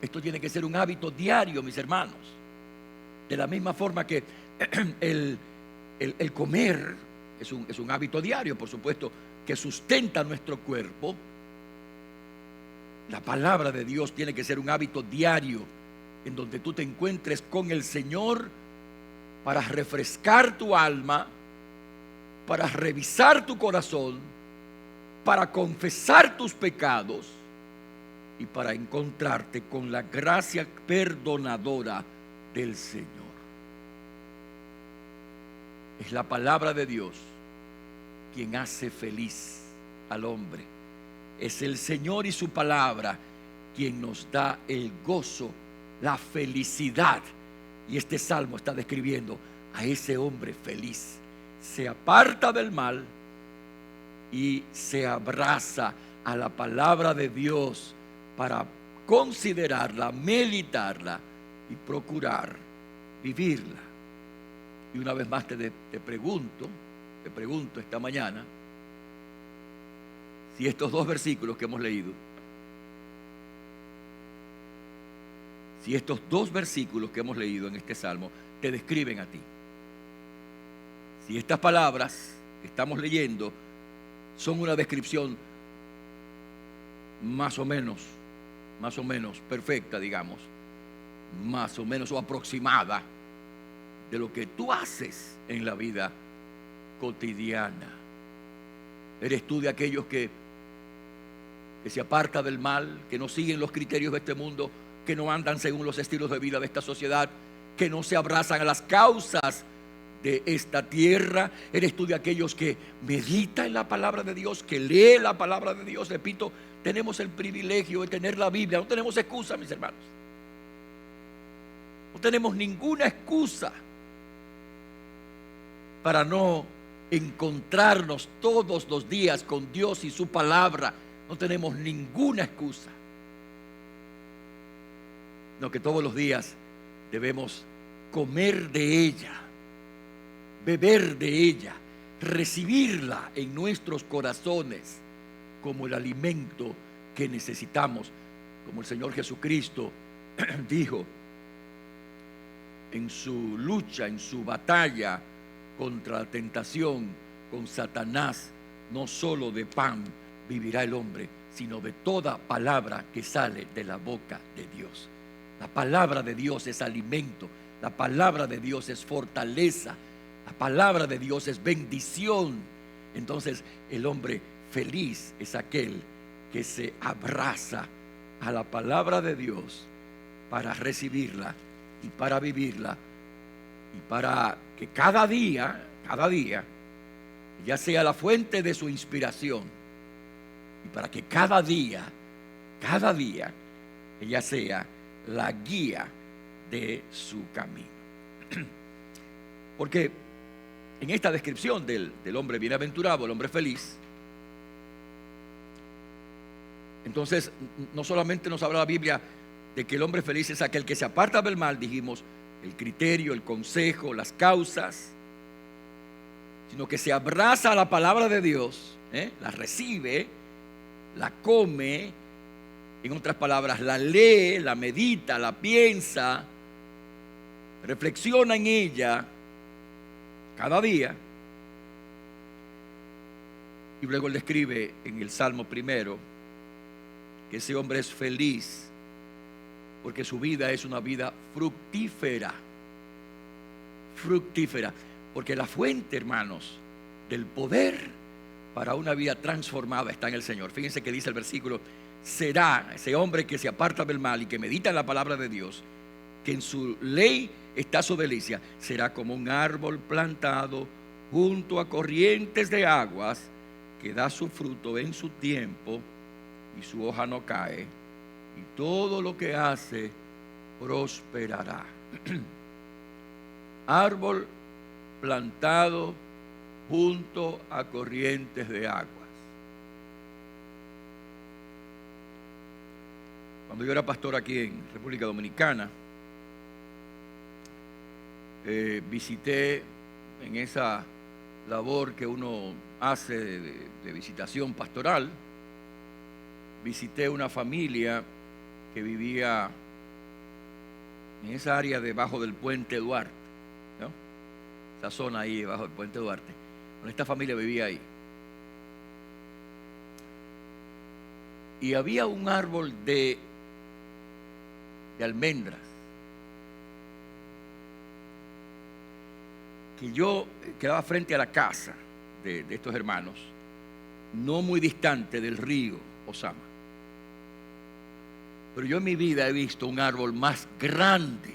Esto tiene que ser un hábito diario, mis hermanos. De la misma forma que el comer es un hábito diario, por supuesto, que sustenta nuestro cuerpo. La palabra de Dios tiene que ser un hábito diario en donde tú te encuentres con el Señor para refrescar tu alma, para revisar tu corazón, para confesar tus pecados y para encontrarte con la gracia perdonadora del Señor. Es la palabra de Dios quien hace feliz al hombre. Es el Señor y su palabra quien nos da el gozo, la felicidad. Y este salmo está describiendo a ese hombre feliz. Se aparta del mal y se abraza a la palabra de Dios para considerarla, meditarla y procurar vivirla. Y una vez más te pregunto esta mañana si estos dos versículos que hemos leído, en este salmo te describen a ti. Si estas palabras que estamos leyendo son una descripción más o menos perfecta, digamos, más o menos o aproximada de lo que tú haces en la vida cotidiana. ¿Eres tú de aquellos que se aparta del mal, que no siguen los criterios de este mundo, que no andan según los estilos de vida de esta sociedad, que no se abrazan a las causas de esta tierra? ¿Eres tú de aquellos que medita en la palabra de Dios, que lee la palabra de Dios? Repito, tenemos el privilegio de tener la Biblia. No tenemos excusa, mis hermanos. No tenemos ninguna excusa para no encontrarnos todos los días con Dios y su palabra. No tenemos ninguna excusa. No, que todos los días debemos comer de ella, beber de ella, recibirla en nuestros corazones como el alimento que necesitamos. Como el Señor Jesucristo dijo en su lucha, en su batalla contra la tentación con Satanás: no solo de pan vivirá el hombre, sino de toda palabra que sale de la boca de Dios. La palabra de Dios es alimento, la palabra de Dios es fortaleza, la palabra de Dios es bendición. Entonces el hombre feliz es aquel que se abraza a la palabra de Dios para recibirla y para vivirla, y para que cada día ya sea la fuente de su inspiración, y para que cada día ella sea la guía de su camino. Porque en esta descripción del hombre bienaventurado, el hombre feliz, Entonces, no solamente nos habla la Biblia de que el hombre feliz es aquel que se aparta del mal, dijimos, el criterio, el consejo, las causas, sino que se abraza a la palabra de Dios, la recibe, la come, en otras palabras, la lee, la medita, la piensa, reflexiona en ella cada día. Y luego él describe en el Salmo primero que ese hombre es feliz porque su vida es una vida fructífera. Fructífera. Porque la fuente, hermanos, del poder para una vida transformada está en el Señor. Fíjense que dice el versículo: será ese hombre que se aparta del mal y que medita en la palabra de Dios, que en su ley está su delicia, será como un árbol plantado junto a corrientes de aguas, que da su fruto en su tiempo y su hoja no cae, y todo lo que hace prosperará. Árbol plantado junto a corrientes de aguas. Cuando yo era pastor aquí en República Dominicana, visité en esa labor que uno hace de visitación pastoral, visité una familia que vivía en esa área debajo del puente Duarte, ¿no? Esa zona ahí debajo del puente Duarte. Bueno, esta familia vivía ahí. Y había un árbol de almendras que yo quedaba frente a la casa de estos hermanos, no muy distante del río Osama. Pero yo en mi vida he visto un árbol más grande,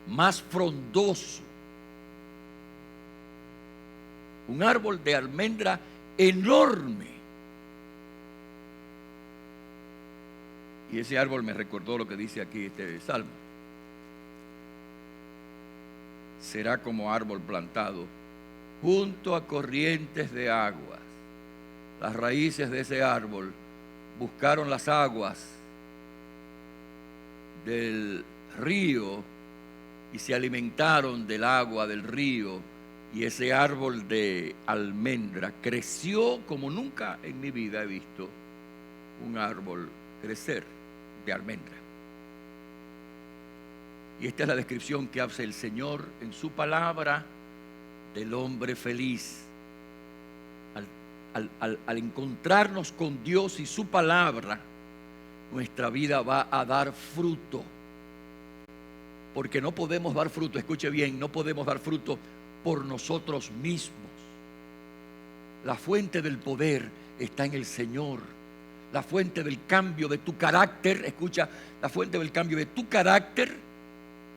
más frondoso, un árbol de almendra enorme. Y ese árbol me recordó lo que dice aquí este salmo: será como árbol plantado junto a corrientes de aguas. Las raíces de ese árbol buscaron las aguas del río y se alimentaron del agua del río, y ese árbol de almendra creció como nunca en mi vida he visto un árbol crecer de almendra. Y esta es la descripción que hace el Señor en su palabra del hombre feliz. Al encontrarnos con Dios y su palabra, nuestra vida va a dar fruto. Porque no podemos dar fruto, escuche bien, no podemos dar fruto por nosotros mismos. La fuente del poder está en el Señor. La fuente del cambio de tu carácter, escucha, la fuente del cambio de tu carácter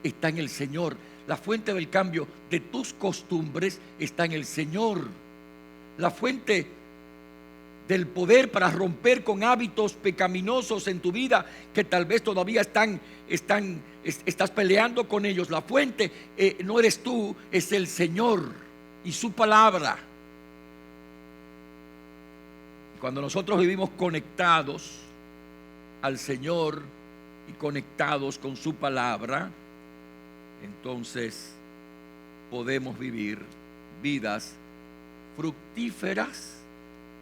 está en el Señor. La fuente del cambio de tus costumbres está en el Señor. La fuente del poder para romper con hábitos pecaminosos en tu vida que tal vez todavía estás peleando con ellos. La fuente no eres tú, es el Señor y su palabra. Cuando nosotros vivimos conectados al Señor y conectados con su palabra, entonces podemos vivir vidas fructíferas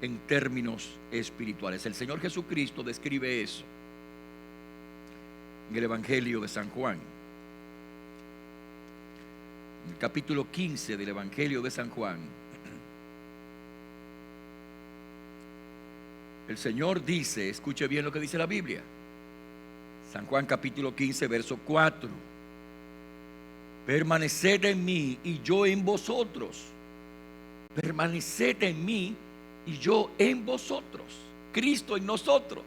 en términos espirituales. El Señor Jesucristo describe eso en el Evangelio de San Juan, en el capítulo 15 del Evangelio de San Juan. El Señor dice, escuche bien lo que dice la Biblia, San Juan capítulo 15 verso 4: permaneced en mí y yo en vosotros. Permaneced en mí y yo en vosotros. Cristo en nosotros.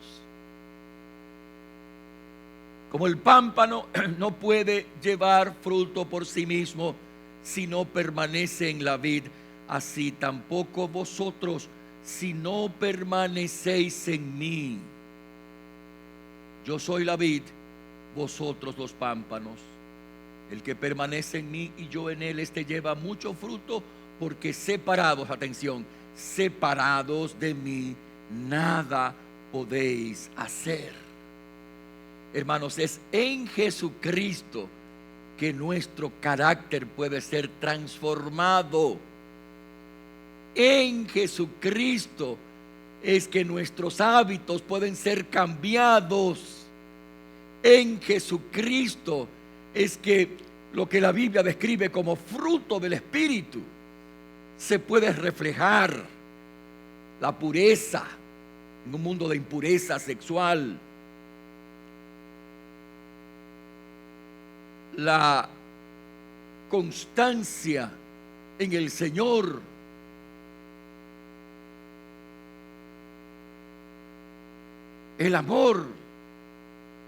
Como el pámpano no puede llevar fruto por sí mismo si no permanece en la vid, así tampoco vosotros si no permanecéis en mí. Yo soy la vid, vosotros los pámpanos. El que permanece en mí y yo en él, este lleva mucho fruto, porque separados, atención, separados de mí, nada podéis hacer. Hermanos, es en Jesucristo que nuestro carácter puede ser transformado. En Jesucristo es que nuestros hábitos pueden ser cambiados. En Jesucristo es que lo que la Biblia describe como fruto del Espíritu se puede reflejar. La pureza en un mundo de impureza sexual, la constancia en el Señor, el amor,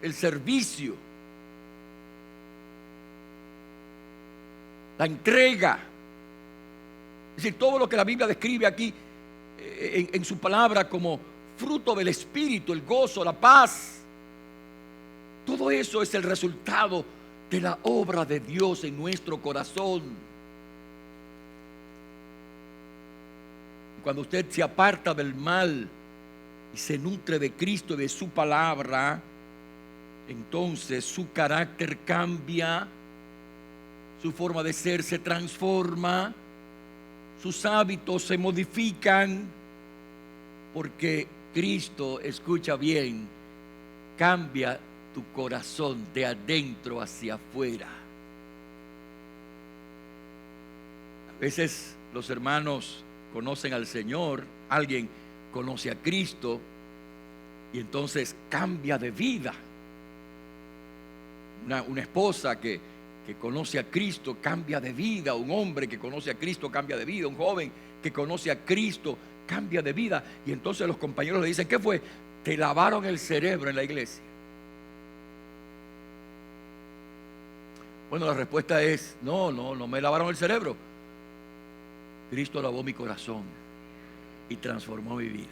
el servicio, la entrega. Es decir, todo lo que la Biblia describe aquí en su palabra como fruto del Espíritu, el gozo, la paz, todo eso es el resultado de la obra de Dios en nuestro corazón. Cuando usted se aparta del mal y se nutre de Cristo y de su palabra, entonces su carácter cambia, su forma de ser se transforma, sus hábitos se modifican, porque Cristo, escucha bien, cambia tu corazón de adentro hacia afuera. A veces los hermanos conocen al Señor, alguien conoce a Cristo y entonces cambia de vida. Una esposa que conoce a Cristo cambia de vida, un hombre que conoce a Cristo cambia de vida, un joven que conoce a Cristo cambia de vida. Y entonces los compañeros le dicen: ¿qué fue? Te lavaron el cerebro en la iglesia. Bueno, la respuesta es: no me lavaron el cerebro. Cristo lavó mi corazón y transformó mi vida.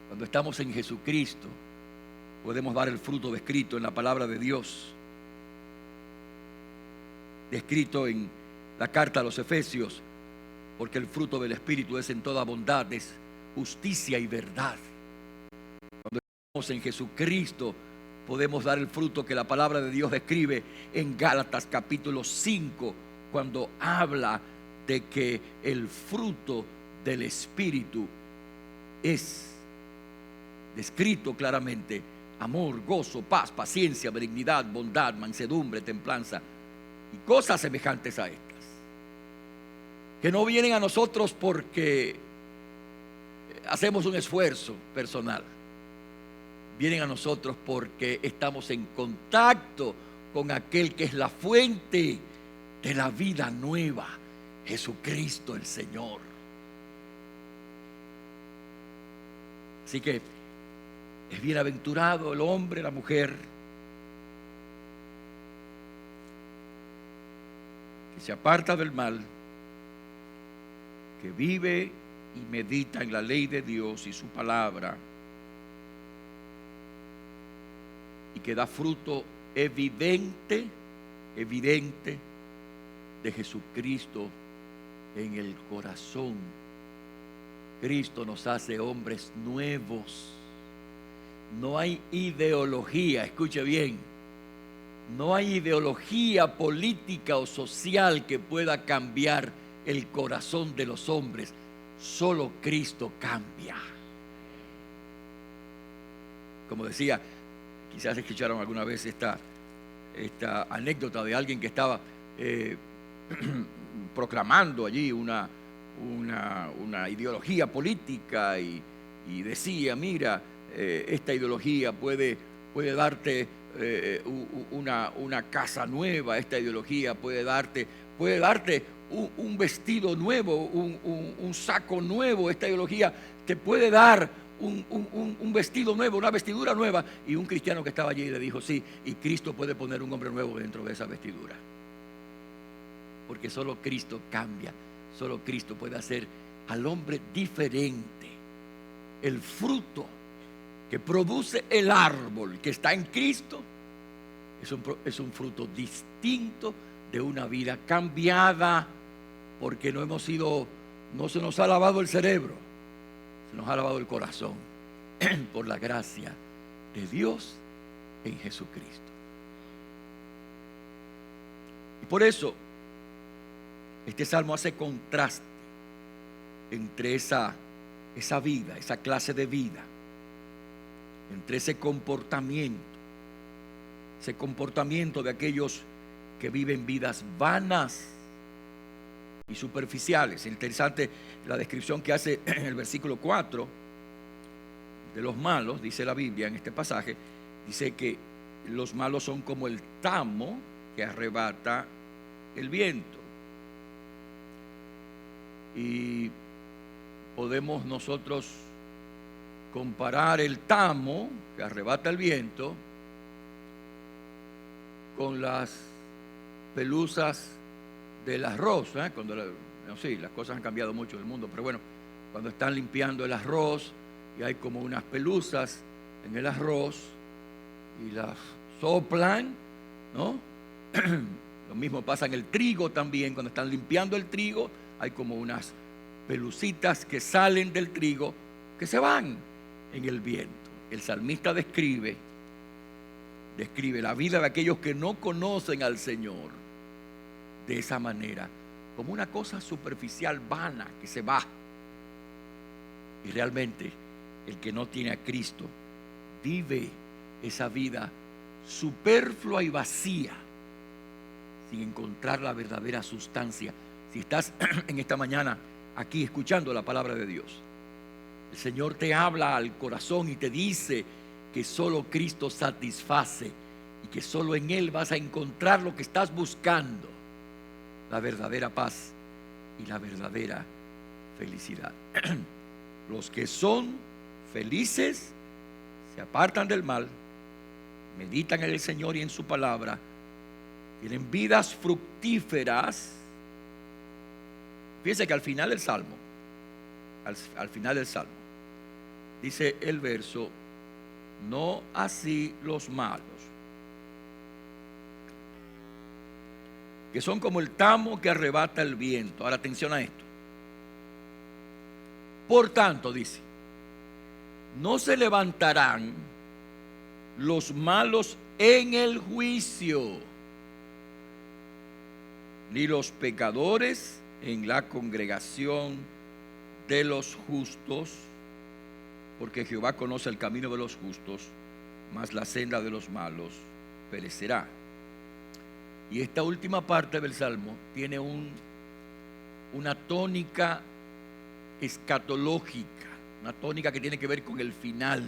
Cuando estamos en Jesucristo, podemos dar el fruto descrito en la palabra de Dios, descrito en la carta a los Efesios, porque el fruto del Espíritu es en toda bondad, es justicia y verdad. Cuando estamos en Jesucristo, podemos dar el fruto que la palabra de Dios describe en Gálatas capítulo 5, cuando habla de que el fruto del Espíritu es descrito claramente: amor, gozo, paz, paciencia, benignidad, bondad, mansedumbre, templanza y cosas semejantes a estas, que no vienen a nosotros porque hacemos un esfuerzo personal, vienen a nosotros porque estamos en contacto con aquel que es la fuente de la vida nueva, Jesucristo el Señor. Así que es bienaventurado el hombre, la mujer, que se aparta del mal, que vive y medita en la ley de Dios y su palabra, y que da fruto evidente de Jesucristo en el corazón. Cristo nos hace hombres nuevos. No hay ideología, escuche bien, no hay ideología política o social que pueda cambiar el corazón de los hombres. Solo Cristo cambia. Como decía, quizás escucharon alguna vez esta anécdota de alguien que estaba proclamando allí una ideología política y decía: mira, esta ideología puede darte una casa nueva, esta ideología puede darte un vestido nuevo, un saco nuevo, esta ideología te puede dar un vestido nuevo, una vestidura nueva. Y un cristiano que estaba allí le dijo: sí, y Cristo puede poner un hombre nuevo dentro de esa vestidura, porque solo Cristo cambia, solo Cristo puede hacer al hombre diferente. El fruto que produce el árbol que está en Cristo es un fruto distinto de una vida cambiada, porque no se nos ha lavado el cerebro, nos ha lavado el corazón por la gracia de Dios en Jesucristo. Y por eso este salmo hace contraste entre esa vida, esa clase de vida, entre ese comportamiento de aquellos que viven vidas vanas y superficiales. Es interesante la descripción que hace en el versículo 4 de los malos. Dice la Biblia en este pasaje, dice que los malos son como el tamo que arrebata el viento. Y podemos nosotros comparar el tamo que arrebata el viento con las pelusas del arroz, cuando sí, las cosas han cambiado mucho en el mundo, pero bueno, cuando están limpiando el arroz y hay como unas pelusas en el arroz y las soplan, ¿no? Lo mismo pasa en el trigo también. Cuando están limpiando el trigo hay como unas pelucitas que salen del trigo que se van en el viento. El salmista describe la vida de aquellos que no conocen al Señor de esa manera, como una cosa superficial, vana, que se va. Y realmente el que no tiene a Cristo vive esa vida superflua y vacía, sin encontrar la verdadera sustancia. Si estás en esta mañana aquí escuchando la palabra de Dios, el Señor te habla al corazón y te dice que solo Cristo satisface y que solo en Él vas a encontrar lo que estás buscando, la verdadera paz y la verdadera felicidad. Los que son felices se apartan del mal, meditan en el Señor y en su palabra, tienen vidas fructíferas. Fíjense que al final del Salmo, dice el verso: no así los malos, que son como el tamo que arrebata el viento. Ahora atención a esto. Por tanto, dice, no se levantarán los malos en el juicio, ni los pecadores en la congregación de los justos, porque Jehová conoce el camino de los justos, mas la senda de los malos perecerá. Y esta última parte del Salmo tiene una tónica escatológica, una tónica que tiene que ver con el final.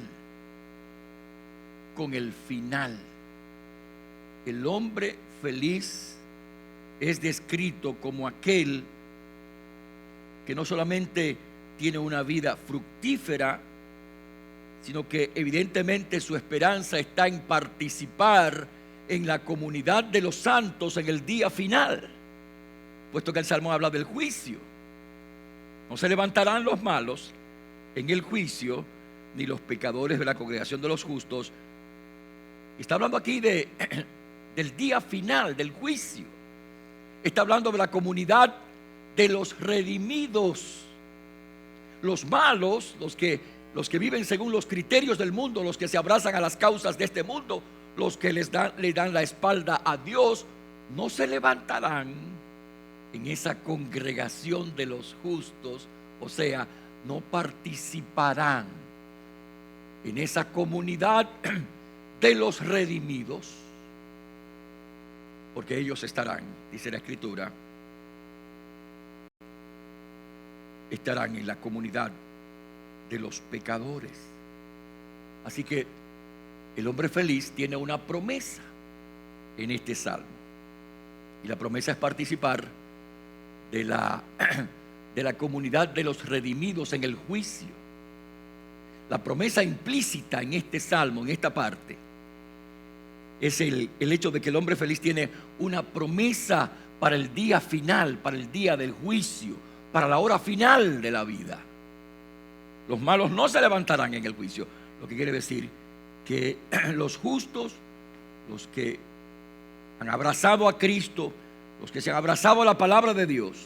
Con el final. El hombre feliz es descrito como aquel que no solamente tiene una vida fructífera, sino que evidentemente su esperanza está en participar en la comunidad de los santos en el día final, puesto que el Salmo habla del juicio. No se levantarán los malos en el juicio, ni los pecadores de la congregación de los justos. Está hablando aquí del día final, del juicio. Está hablando de la comunidad de los redimidos. Los malos, los que viven según los criterios del mundo, los que se abrazan a las causas de este mundo, los que le dan la espalda a Dios, no se levantarán en esa congregación de los justos, o sea, no participarán en esa comunidad de los redimidos, porque ellos estarán, dice la Escritura, estarán en la comunidad de los pecadores. Así que el hombre feliz tiene una promesa en este salmo, y la promesa es participar de la comunidad de los redimidos en el juicio. La promesa implícita en este salmo, en esta parte, es el hecho de que el hombre feliz tiene una promesa para el día final, para el día del juicio, para la hora final de la vida. Los malos no se levantarán en el juicio, lo que quiere decir que los justos, los que han abrazado a Cristo, los que se han abrazado a la palabra de Dios,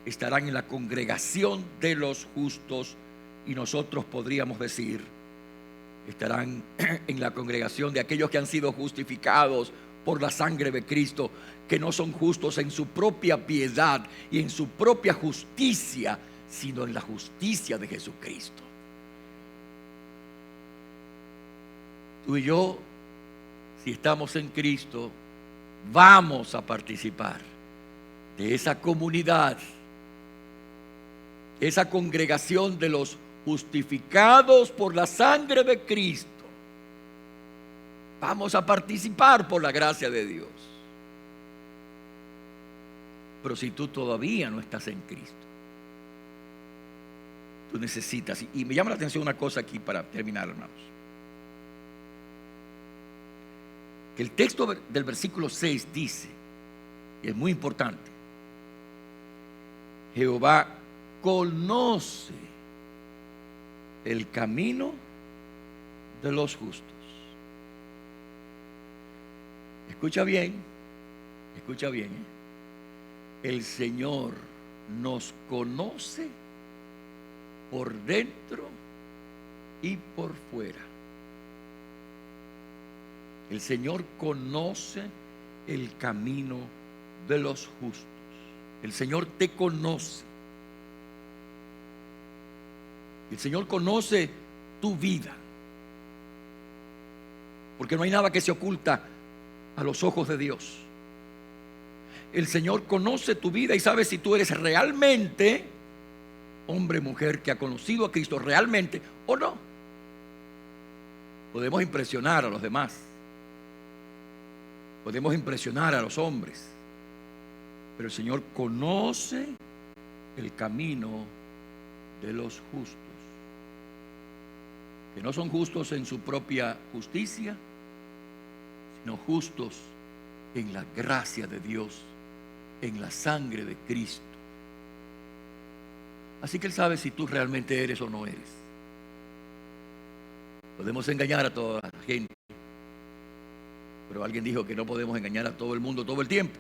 estarán en la congregación de los justos Y nosotros podríamos decir, estarán en la congregación de aquellos que han sido justificados por la sangre de Cristo, que no son justos en su propia piedad y en su propia justicia, sino en la justicia de Jesucristo. Tú y yo, si estamos en Cristo, vamos a participar de esa comunidad, esa congregación de los justificados por la sangre de Cristo. Vamos a participar por la gracia de Dios. Pero si tú todavía no estás en Cristo, tú necesitas, y me llama la atención una cosa aquí para terminar, hermanos, que el texto del versículo 6 dice, y es muy importante, Jehová conoce el camino de los justos. Escucha bien, el Señor nos conoce por dentro y por fuera. El Señor conoce el camino de los justos. El Señor te conoce. El Señor conoce tu vida. Porque no hay nada que se oculta a los ojos de Dios. El Señor conoce tu vida y sabe si tú eres realmente hombre, mujer que ha conocido a Cristo realmente o no. Podemos impresionar a los demás. Podemos impresionar a los hombres. Pero el Señor conoce el camino de los justos. Que no son justos en su propia justicia, sino justos en la gracia de Dios, en la sangre de Cristo. Así que Él sabe si tú realmente eres o no eres. Podemos engañar a toda la gente, pero alguien dijo que no podemos engañar a todo el mundo todo el tiempo.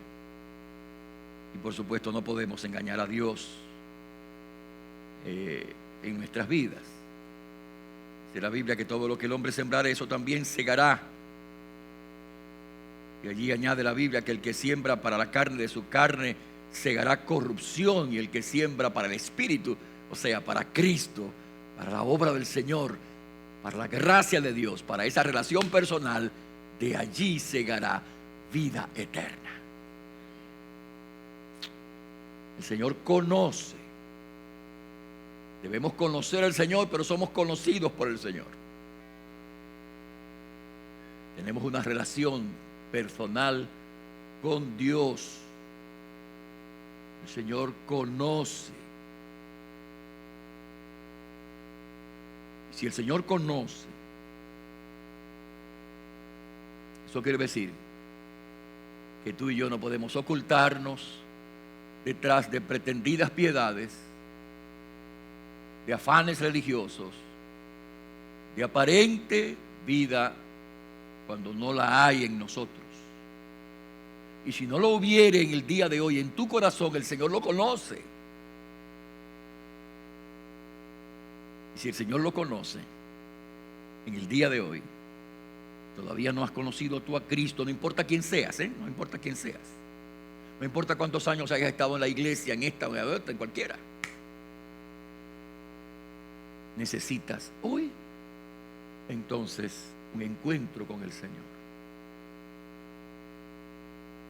Y por supuesto no podemos engañar a Dios en nuestras vidas. Dice la Biblia que todo lo que el hombre sembrare, eso también segará. Y allí añade la Biblia que el que siembra para la carne de su carne segará corrupción, y el que siembra para el Espíritu, o sea, para Cristo, para la obra del Señor, para la gracia de Dios, para esa relación personal, de allí segará vida eterna. El Señor conoce. Debemos conocer al Señor, pero somos conocidos por el Señor. Tenemos una relación personal con Dios. El Señor conoce. Si el Señor conoce, eso quiere decir que tú y yo no podemos ocultarnos detrás de pretendidas piedades, de afanes religiosos, de aparente vida, cuando no la hay en nosotros. Y si no lo hubiere en el día de hoy en tu corazón, el Señor lo conoce. Y si el Señor lo conoce en el día de hoy, todavía no has conocido tú a Cristo, no importa quién seas, no importa quién seas. No importa cuántos años hayas estado en la iglesia, en esta o en otra, en cualquiera. Necesitas hoy, entonces, un encuentro con el Señor.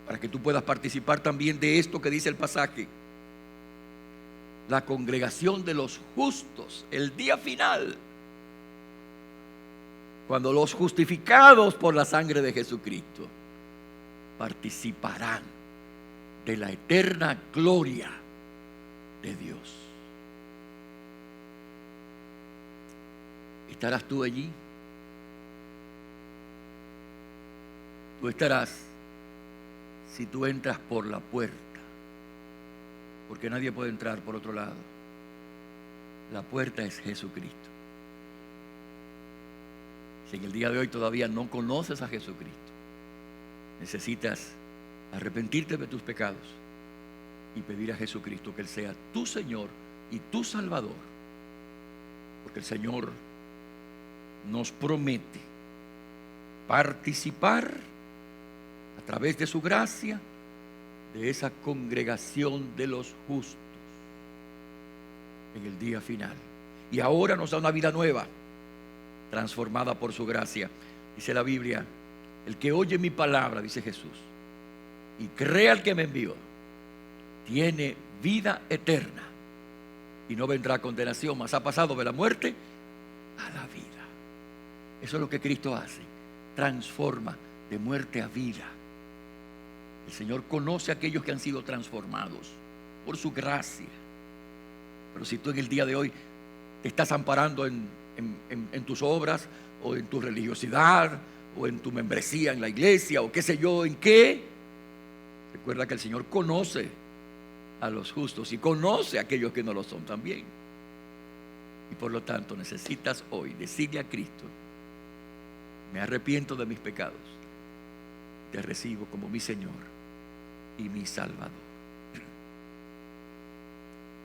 Para que tú puedas participar también de esto que dice el pasaje. La congregación de los justos, el día final. Cuando los justificados por la sangre de Jesucristo participarán de la eterna gloria de Dios. ¿Estarás tú allí? Tú estarás si tú entras por la puerta, porque nadie puede entrar por otro lado. La puerta es Jesucristo. Si en el día de hoy todavía no conoces a Jesucristo, necesitas arrepentirte de tus pecados y pedir a Jesucristo que Él sea tu Señor y tu Salvador. porque el Señor nos promete participar a través de su gracia de esa congregación de los justos en el día final. Y ahora nos da una vida nueva, transformada por su gracia. Dice la Biblia: el que oye mi palabra, dice Jesús, y cree al que me envió, tiene vida eterna y no vendrá a condenación, mas ha pasado de la muerte a la vida. Eso es lo que Cristo hace, transforma de muerte a vida. El Señor conoce a aquellos que han sido transformados por su gracia. Pero si tú en el día de hoy te estás amparando en tus obras, o en tu religiosidad, o en tu membresía en la iglesia, o qué sé yo, en qué, recuerda que el Señor conoce a los justos y conoce a aquellos que no lo son también. Y por lo tanto necesitas hoy decirle a Cristo: me arrepiento de mis pecados, te recibo como mi Señor y mi Salvador.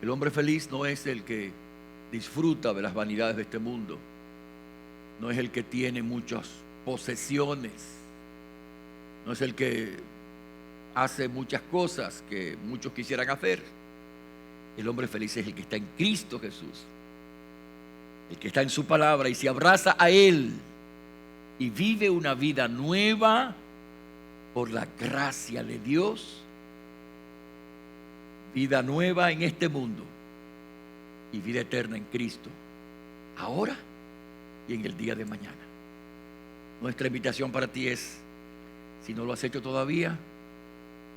El hombre feliz no es el que disfruta de las vanidades de este mundo, no es el que tiene muchas posesiones, no es el que hace muchas cosas que muchos quisieran hacer. El hombre feliz es el que está en Cristo Jesús, el que está en su palabra y se abraza a Él y vive una vida nueva por la gracia de Dios, vida nueva en este mundo y vida eterna en Cristo, ahora y en el día de mañana. Nuestra invitación para ti es, si no lo has hecho todavía,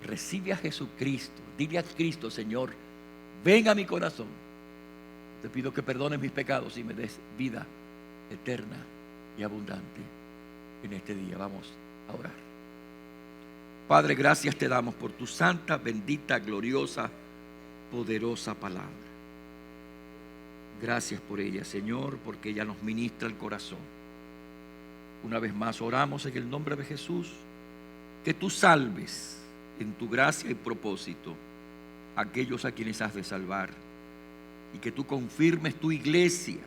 recibe a Jesucristo. Dile a Cristo: Señor, ven a mi corazón. Te pido que perdones mis pecados y me des vida eterna y abundante en este día. Vamos a orar. Padre, gracias te damos por tu santa, bendita, gloriosa, poderosa palabra. Gracias por ella, Señor, porque ella nos ministra el corazón. Una vez más oramos en el nombre de Jesús, que tú salves en tu gracia y propósito a aquellos a quienes has de salvar, y que tú confirmes tu iglesia,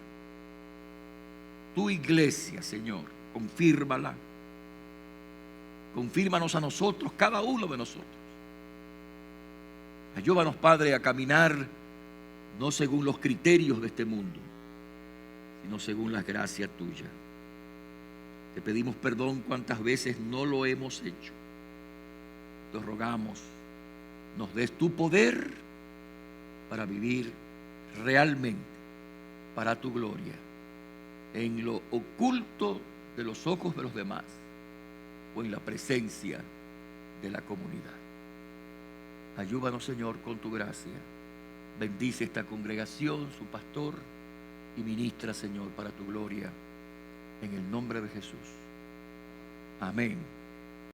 Señor, confírmala. Confírmanos a nosotros, cada uno de nosotros. Ayúdanos, Padre, a caminar no según los criterios de este mundo, sino según la gracia tuya. Te pedimos perdón cuantas veces no lo hemos hecho. Te rogamos, nos des tu poder para vivir realmente para tu gloria, en lo oculto de los ojos de los demás o en la presencia de la comunidad. Ayúdanos, Señor, con tu gracia. Bendice esta congregación, su pastor, y ministra, Señor, para tu gloria, en el nombre de Jesús. Amén.